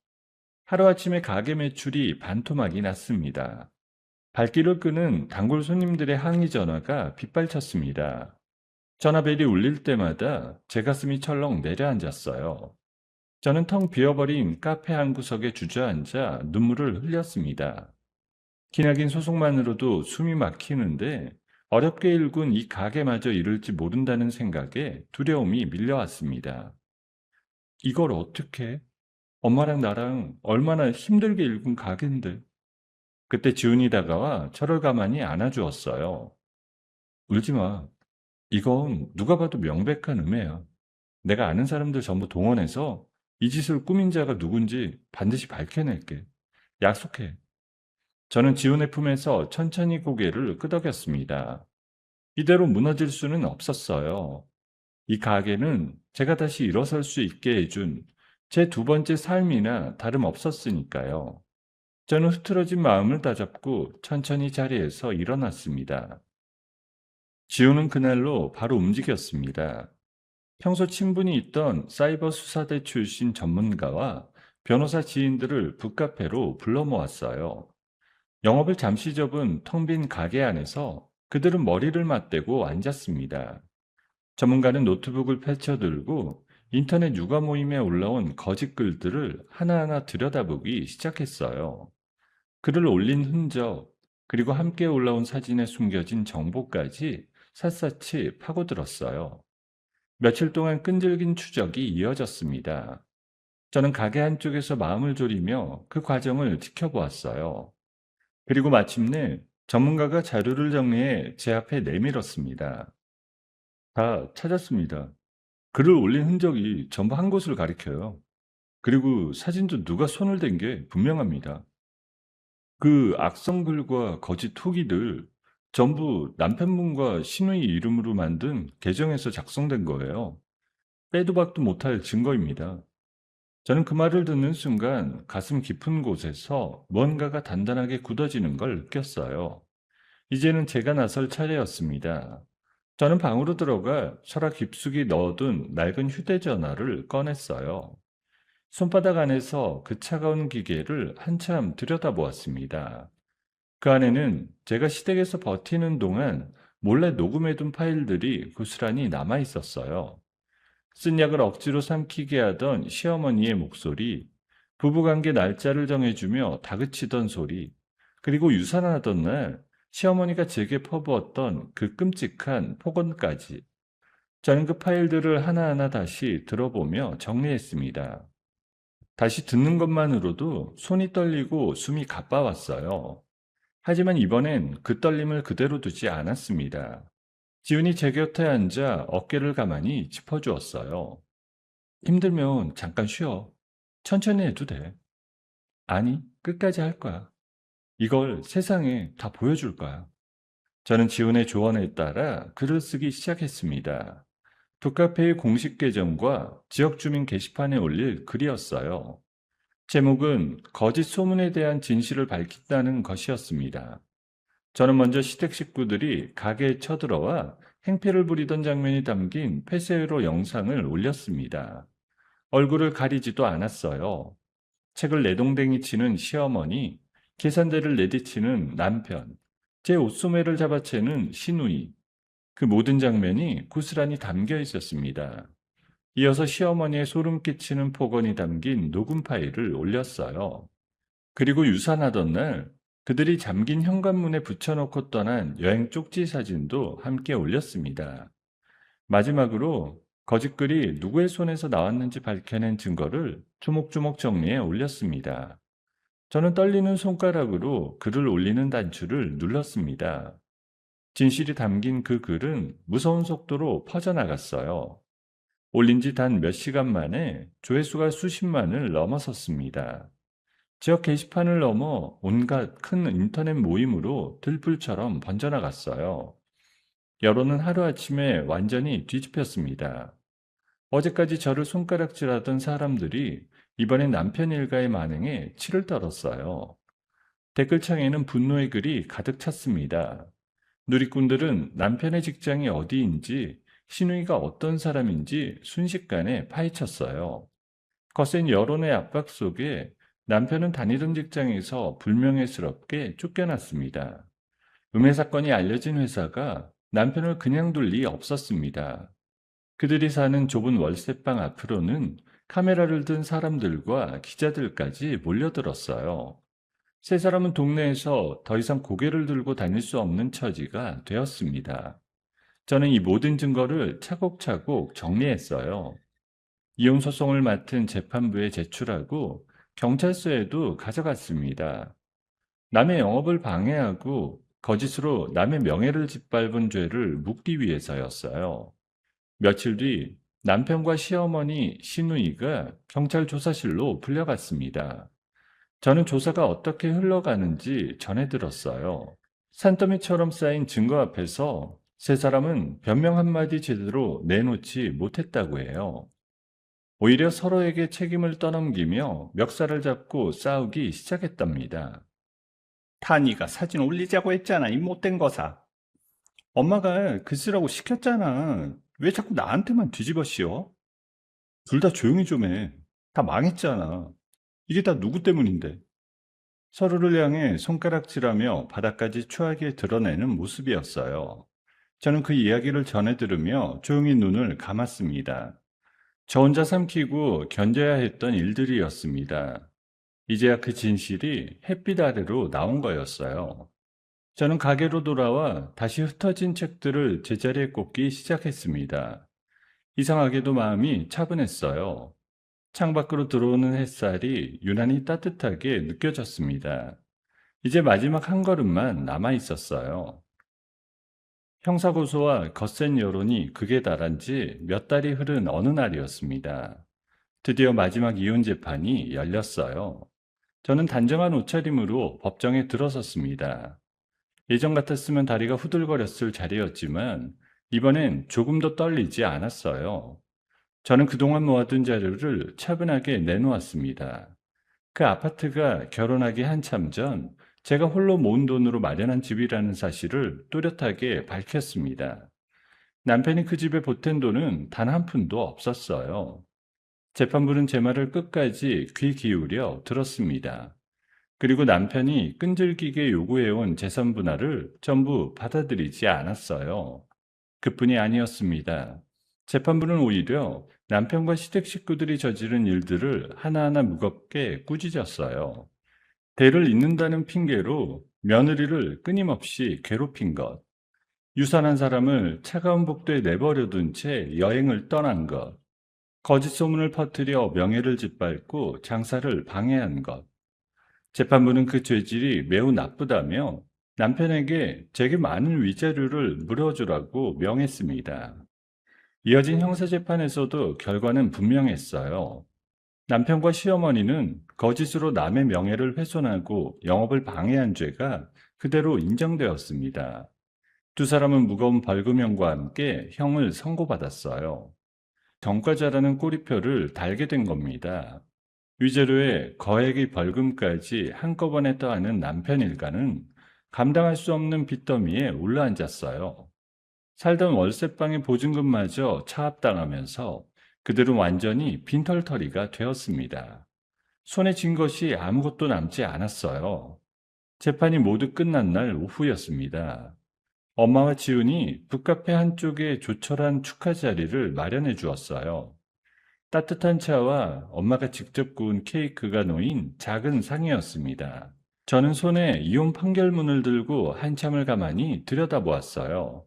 하루아침에 가게 매출이 반토막이 났습니다. 발길을 끄는 단골 손님들의 항의 전화가 빗발쳤습니다. 전화벨이 울릴 때마다 제 가슴이 철렁 내려앉았어요. 저는 텅 비어버린 카페 한 구석에 주저앉아 눈물을 흘렸습니다. 기나긴 소송만으로도 숨이 막히는데 어렵게 일군 이 가게마저 이룰지 모른다는 생각에 두려움이 밀려왔습니다. 이걸 어떻게? 엄마랑 나랑 얼마나 힘들게 일군 가게인데. 그때 지훈이 다가와 저를 가만히 안아주었어요. 울지 마. 이건 누가 봐도 명백한 음해야. 내가 아는 사람들 전부 동원해서 이 짓을 꾸민 자가 누군지 반드시 밝혀낼게. 약속해. 저는 지훈의 품에서 천천히 고개를 끄덕였습니다. 이대로 무너질 수는 없었어요. 이 가게는 제가 다시 일어설 수 있게 해준 제 두 번째 삶이나 다름없었으니까요. 저는 흐트러진 마음을 다잡고 천천히 자리에서 일어났습니다. 지훈은 그날로 바로 움직였습니다. 평소 친분이 있던 사이버 수사대 출신 전문가와 변호사 지인들을 북카페로 불러 모았어요. 영업을 잠시 접은 텅 빈 가게 안에서 그들은 머리를 맞대고 앉았습니다. 전문가는 노트북을 펼쳐들고 인터넷 육아 모임에 올라온 거짓 글들을 하나하나 들여다보기 시작했어요. 글을 올린 흔적, 그리고 함께 올라온 사진에 숨겨진 정보까지 샅샅이 파고들었어요. 며칠 동안 끈질긴 추적이 이어졌습니다. 저는 가게 한쪽에서 마음을 졸이며 그 과정을 지켜보았어요. 그리고 마침내 전문가가 자료를 정리해 제 앞에 내밀었습니다. 다 찾았습니다. 글을 올린 흔적이 전부 한 곳을 가리켜요. 그리고 사진도 누가 손을 댄 게 분명합니다. 그 악성글과 거짓 후기들 전부 남편분과 시누이 이름으로 만든 계정에서 작성된 거예요. 빼도 박도 못할 증거입니다. 저는 그 말을 듣는 순간 가슴 깊은 곳에서 뭔가가 단단하게 굳어지는 걸 느꼈어요. 이제는 제가 나설 차례였습니다. 저는 방으로 들어가 서랍 깊숙이 넣어둔 낡은 휴대전화를 꺼냈어요. 손바닥 안에서 그 차가운 기계를 한참 들여다보았습니다. 그 안에는 제가 시댁에서 버티는 동안 몰래 녹음해둔 파일들이 고스란히 남아 있었어요. 쓴 약을 억지로 삼키게 하던 시어머니의 목소리, 부부관계 날짜를 정해주며 다그치던 소리, 그리고 유산하던 날 시어머니가 제게 퍼부었던 그 끔찍한 폭언까지. 저는 그 파일들을 하나하나 다시 들어보며 정리했습니다. 다시 듣는 것만으로도 손이 떨리고 숨이 가빠왔어요. 하지만 이번엔 그 떨림을 그대로 두지 않았습니다. 지훈이 제 곁에 앉아 어깨를 가만히 짚어주었어요. 힘들면 잠깐 쉬어. 천천히 해도 돼. 아니, 끝까지 할 거야. 이걸 세상에 다 보여줄 거야. 저는 지훈의 조언에 따라 글을 쓰기 시작했습니다. 북카페의 공식 계정과 지역 주민 게시판에 올릴 글이었어요. 제목은 거짓 소문에 대한 진실을 밝힌다는 것이었습니다. 저는 먼저 시댁 식구들이 가게에 쳐들어와 행패를 부리던 장면이 담긴 폐쇄로 영상을 올렸습니다. 얼굴을 가리지도 않았어요. 책을 내동댕이 치는 시어머니, 계산대를 내리치는 남편, 제 옷소매를 잡아채는 시누이, 그 모든 장면이 고스란히 담겨 있었습니다. 이어서 시어머니의 소름 끼치는 폭언이 담긴 녹음 파일을 올렸어요. 그리고 유산하던 날 그들이 잠긴 현관문에 붙여놓고 떠난 여행 쪽지 사진도 함께 올렸습니다. 마지막으로 거짓글이 누구의 손에서 나왔는지 밝혀낸 증거를 조목조목 정리해 올렸습니다. 저는 떨리는 손가락으로 글을 올리는 단추를 눌렀습니다. 진실이 담긴 그 글은 무서운 속도로 퍼져나갔어요. 올린 지 단 몇 시간 만에 조회수가 수십만을 넘어섰습니다. 지역 게시판을 넘어 온갖 큰 인터넷 모임으로 들불처럼 번져나갔어요. 여론은 하루아침에 완전히 뒤집혔습니다. 어제까지 저를 손가락질하던 사람들이 이번엔 남편 일가의 만행에 치를 떨었어요. 댓글창에는 분노의 글이 가득 찼습니다. 누리꾼들은 남편의 직장이 어디인지, 시누이가 어떤 사람인지 순식간에 파헤쳤어요. 거센 여론의 압박 속에 남편은 다니던 직장에서 불명예스럽게 쫓겨났습니다. 음해 사건이 알려진 회사가 남편을 그냥 둘 리 없었습니다. 그들이 사는 좁은 월세방 앞으로는 카메라를 든 사람들과 기자들까지 몰려들었어요. 세 사람은 동네에서 더 이상 고개를 들고 다닐 수 없는 처지가 되었습니다. 저는 이 모든 증거를 차곡차곡 정리했어요. 이혼 소송을 맡은 재판부에 제출하고 경찰서에도 가져갔습니다. 남의 영업을 방해하고 거짓으로 남의 명예를 짓밟은 죄를 묻기 위해서였어요. 며칠 뒤 남편과 시어머니, 시누이가 경찰 조사실로 불려갔습니다. 저는 조사가 어떻게 흘러가는지 전해 들었어요. 산더미처럼 쌓인 증거 앞에서 세 사람은 변명 한마디 제대로 내놓지 못했다고 해요. 오히려 서로에게 책임을 떠넘기며 멱살을 잡고 싸우기 시작했답니다. 타니가 사진 올리자고 했잖아, 이 못된 거사. 엄마가 글 쓰라고 시켰잖아. 왜 자꾸 나한테만 뒤집어 씌워? 둘 다 조용히 좀 해. 다 망했잖아. 이게 다 누구 때문인데? 서로를 향해 손가락질하며 바닥까지 추하게 드러내는 모습이었어요. 저는 그 이야기를 전해 들으며 조용히 눈을 감았습니다. 저 혼자 삼키고 견뎌야 했던 일들이었습니다. 이제야 그 진실이 햇빛 아래로 나온 거였어요. 저는 가게로 돌아와 다시 흩어진 책들을 제자리에 꽂기 시작했습니다. 이상하게도 마음이 차분했어요. 창밖으로 들어오는 햇살이 유난히 따뜻하게 느껴졌습니다. 이제 마지막 한 걸음만 남아 있었어요. 형사고소와 거센 여론이 극에 달한 지 몇 달이 흐른 어느 날이었습니다. 드디어 마지막 이혼 재판이 열렸어요. 저는 단정한 옷차림으로 법정에 들어섰습니다. 예전 같았으면 다리가 후들거렸을 자리였지만 이번엔 조금 더 떨리지 않았어요. 저는 그동안 모아둔 자료를 차분하게 내놓았습니다. 그 아파트가 결혼하기 한참 전 제가 홀로 모은 돈으로 마련한 집이라는 사실을 또렷하게 밝혔습니다. 남편이 그 집에 보탠 돈은 단 한 푼도 없었어요. 재판부는 제 말을 끝까지 귀 기울여 들었습니다. 그리고 남편이 끈질기게 요구해온 재산 분할을 전부 받아들이지 않았어요. 그뿐이 아니었습니다. 재판부는 오히려 남편과 시댁 식구들이 저지른 일들을 하나하나 무겁게 꾸짖었어요. 대를 잇는다는 핑계로 며느리를 끊임없이 괴롭힌 것, 유산한 사람을 차가운 복도에 내버려둔 채 여행을 떠난 것, 거짓 소문을 퍼뜨려 명예를 짓밟고 장사를 방해한 것. 재판부는 그 죄질이 매우 나쁘다며 남편에게 제게 많은 위자료를 물어주라고 명했습니다. 이어진 형사재판에서도 결과는 분명했어요. 남편과 시어머니는 거짓으로 남의 명예를 훼손하고 영업을 방해한 죄가 그대로 인정되었습니다. 두 사람은 무거운 벌금형과 함께 형을 선고받았어요. 전과자라는 꼬리표를 달게 된 겁니다. 위자료에 거액의 벌금까지 한꺼번에 떠안은 남편 일가는 감당할 수 없는 빚더미에 올라앉았어요. 살던 월세방의 보증금마저 차압당하면서 그들은 완전히 빈털터리가 되었습니다. 손에 쥔 것이 아무것도 남지 않았어요. 재판이 모두 끝난 날 오후였습니다. 엄마와 지훈이 북카페 한쪽에 조촐한 축하 자리를 마련해 주었어요. 따뜻한 차와 엄마가 직접 구운 케이크가 놓인 작은 상이었습니다. 저는 손에 이혼 판결문을 들고 한참을 가만히 들여다보았어요.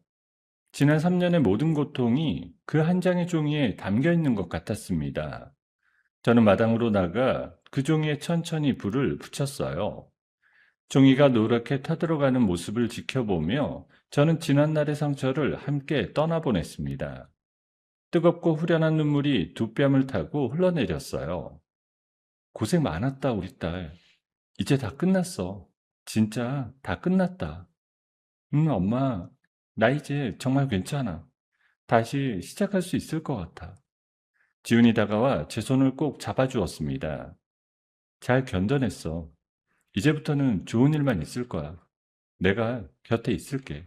지난 3년의 모든 고통이 그 한 장의 종이에 담겨 있는 것 같았습니다. 저는 마당으로 나가 그 종이에 천천히 불을 붙였어요. 종이가 노랗게 타들어가는 모습을 지켜보며 저는 지난날의 상처를 함께 떠나보냈습니다. 뜨겁고 후련한 눈물이 두 뺨을 타고 흘러내렸어요. 고생 많았다, 우리 딸. 이제 다 끝났어. 진짜 다 끝났다. 엄마, 나 이제 정말 괜찮아. 다시 시작할 수 있을 것 같아. 지훈이 다가와 제 손을 꼭 잡아주었습니다. 잘 견뎌냈어. 이제부터는 좋은 일만 있을 거야. 내가 곁에 있을게.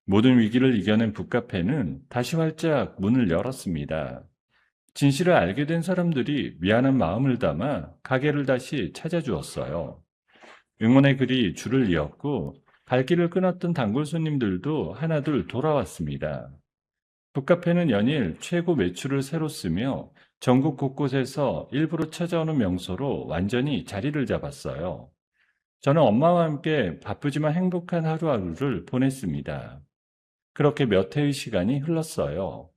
모든 위기를 이겨낸 북카페는 다시 활짝 문을 열었습니다. 진실을 알게 된 사람들이 미안한 마음을 담아 가게를 다시 찾아주었어요. 응원의 글이 줄을 이었고 갈 길을 끊었던 단골 손님들도 하나둘 돌아왔습니다. 북카페는 연일 최고 매출을 새로 쓰며 전국 곳곳에서 일부러 찾아오는 명소로 완전히 자리를 잡았어요. 저는 엄마와 함께 바쁘지만 행복한 하루하루를 보냈습니다. 그렇게 몇 해의 시간이 흘렀어요.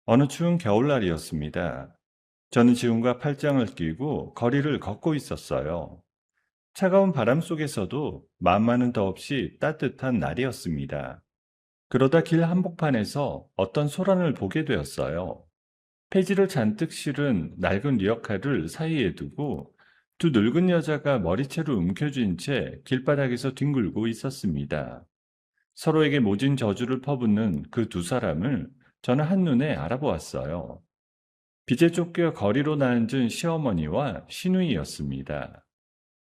어느 추운 겨울날이었습니다. 저는 지훈과 팔짱을 끼고 거리를 걷고 있었어요. 차가운 바람 속에서도 마음만은 더없이 따뜻한 날이었습니다. 그러다 길 한복판에서 어떤 소란을 보게 되었어요. 폐지를 잔뜩 실은 낡은 리어카를 사이에 두고 두 늙은 여자가 머리채로 움켜쥔 채 길바닥에서 뒹굴고 있었습니다. 서로에게 모진 저주를 퍼붓는 그 두 사람을 저는 한눈에 알아보았어요. 빚에 쫓겨 거리로 나앉은 시어머니와 시누이였습니다.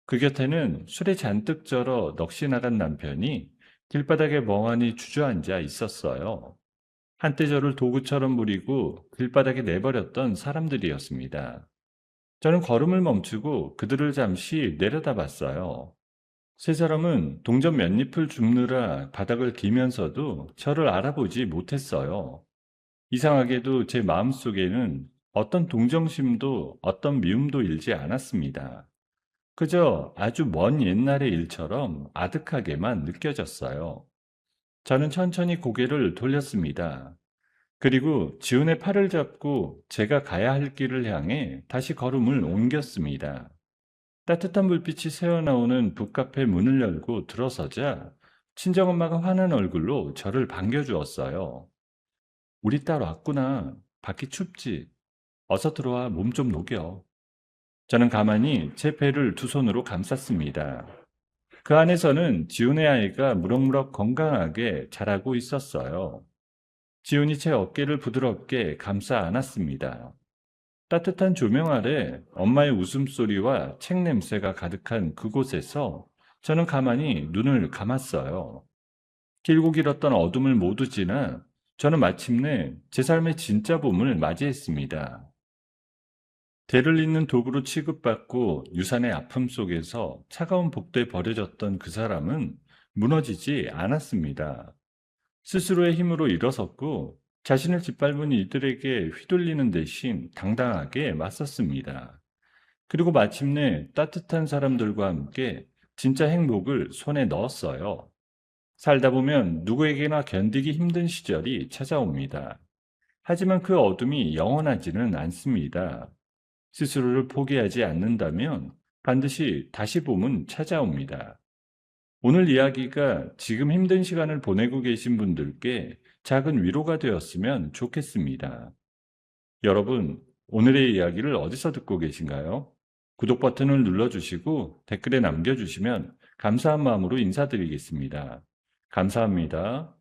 그 곁에는 술에 잔뜩 절어 넋이 나간 남편이 길바닥에 멍하니 주저앉아 있었어요. 한때 저를 도구처럼 무리고 길바닥에 내버렸던 사람들이었습니다. 저는 걸음을 멈추고 그들을 잠시 내려다봤어요. 세 사람은 동전 몇 잎을 줍느라 바닥을 기면서도 저를 알아보지 못했어요. 이상하게도 제 마음속에는 어떤 동정심도 어떤 미움도 일지 않았습니다. 그저 아주 먼 옛날의 일처럼 아득하게만 느껴졌어요. 저는 천천히 고개를 돌렸습니다. 그리고 지훈의 팔을 잡고 제가 가야 할 길을 향해 다시 걸음을 옮겼습니다. 따뜻한 불빛이 새어나오는 북카페 문을 열고 들어서자 친정엄마가 환한 얼굴로 저를 반겨주었어요. 우리 딸 왔구나. 밖이 춥지? 어서 들어와 몸 좀 녹여. 저는 가만히 제 배를 두 손으로 감쌌습니다. 그 안에서는 지훈의 아이가 무럭무럭 건강하게 자라고 있었어요. 지훈이 제 어깨를 부드럽게 감싸 안았습니다. 따뜻한 조명 아래 엄마의 웃음소리와 책 냄새가 가득한 그곳에서 저는 가만히 눈을 감았어요. 길고 길었던 어둠을 모두 지나 저는 마침내 제 삶의 진짜 봄을 맞이했습니다. 대를 잇는 도구로 취급받고 유산의 아픔 속에서 차가운 복도에 버려졌던 그 사람은 무너지지 않았습니다. 스스로의 힘으로 일어섰고 자신을 짓밟은 이들에게 휘둘리는 대신 당당하게 맞섰습니다. 그리고 마침내 따뜻한 사람들과 함께 진짜 행복을 손에 넣었어요. 살다 보면 누구에게나 견디기 힘든 시절이 찾아옵니다. 하지만 그 어둠이 영원하지는 않습니다. 스스로를 포기하지 않는다면 반드시 다시 봄은 찾아옵니다. 오늘 이야기가 지금 힘든 시간을 보내고 계신 분들께 작은 위로가 되었으면 좋겠습니다. 여러분, 오늘의 이야기를 어디서 듣고 계신가요? 구독 버튼을 눌러주시고 댓글에 남겨주시면 감사한 마음으로 인사드리겠습니다. 감사합니다.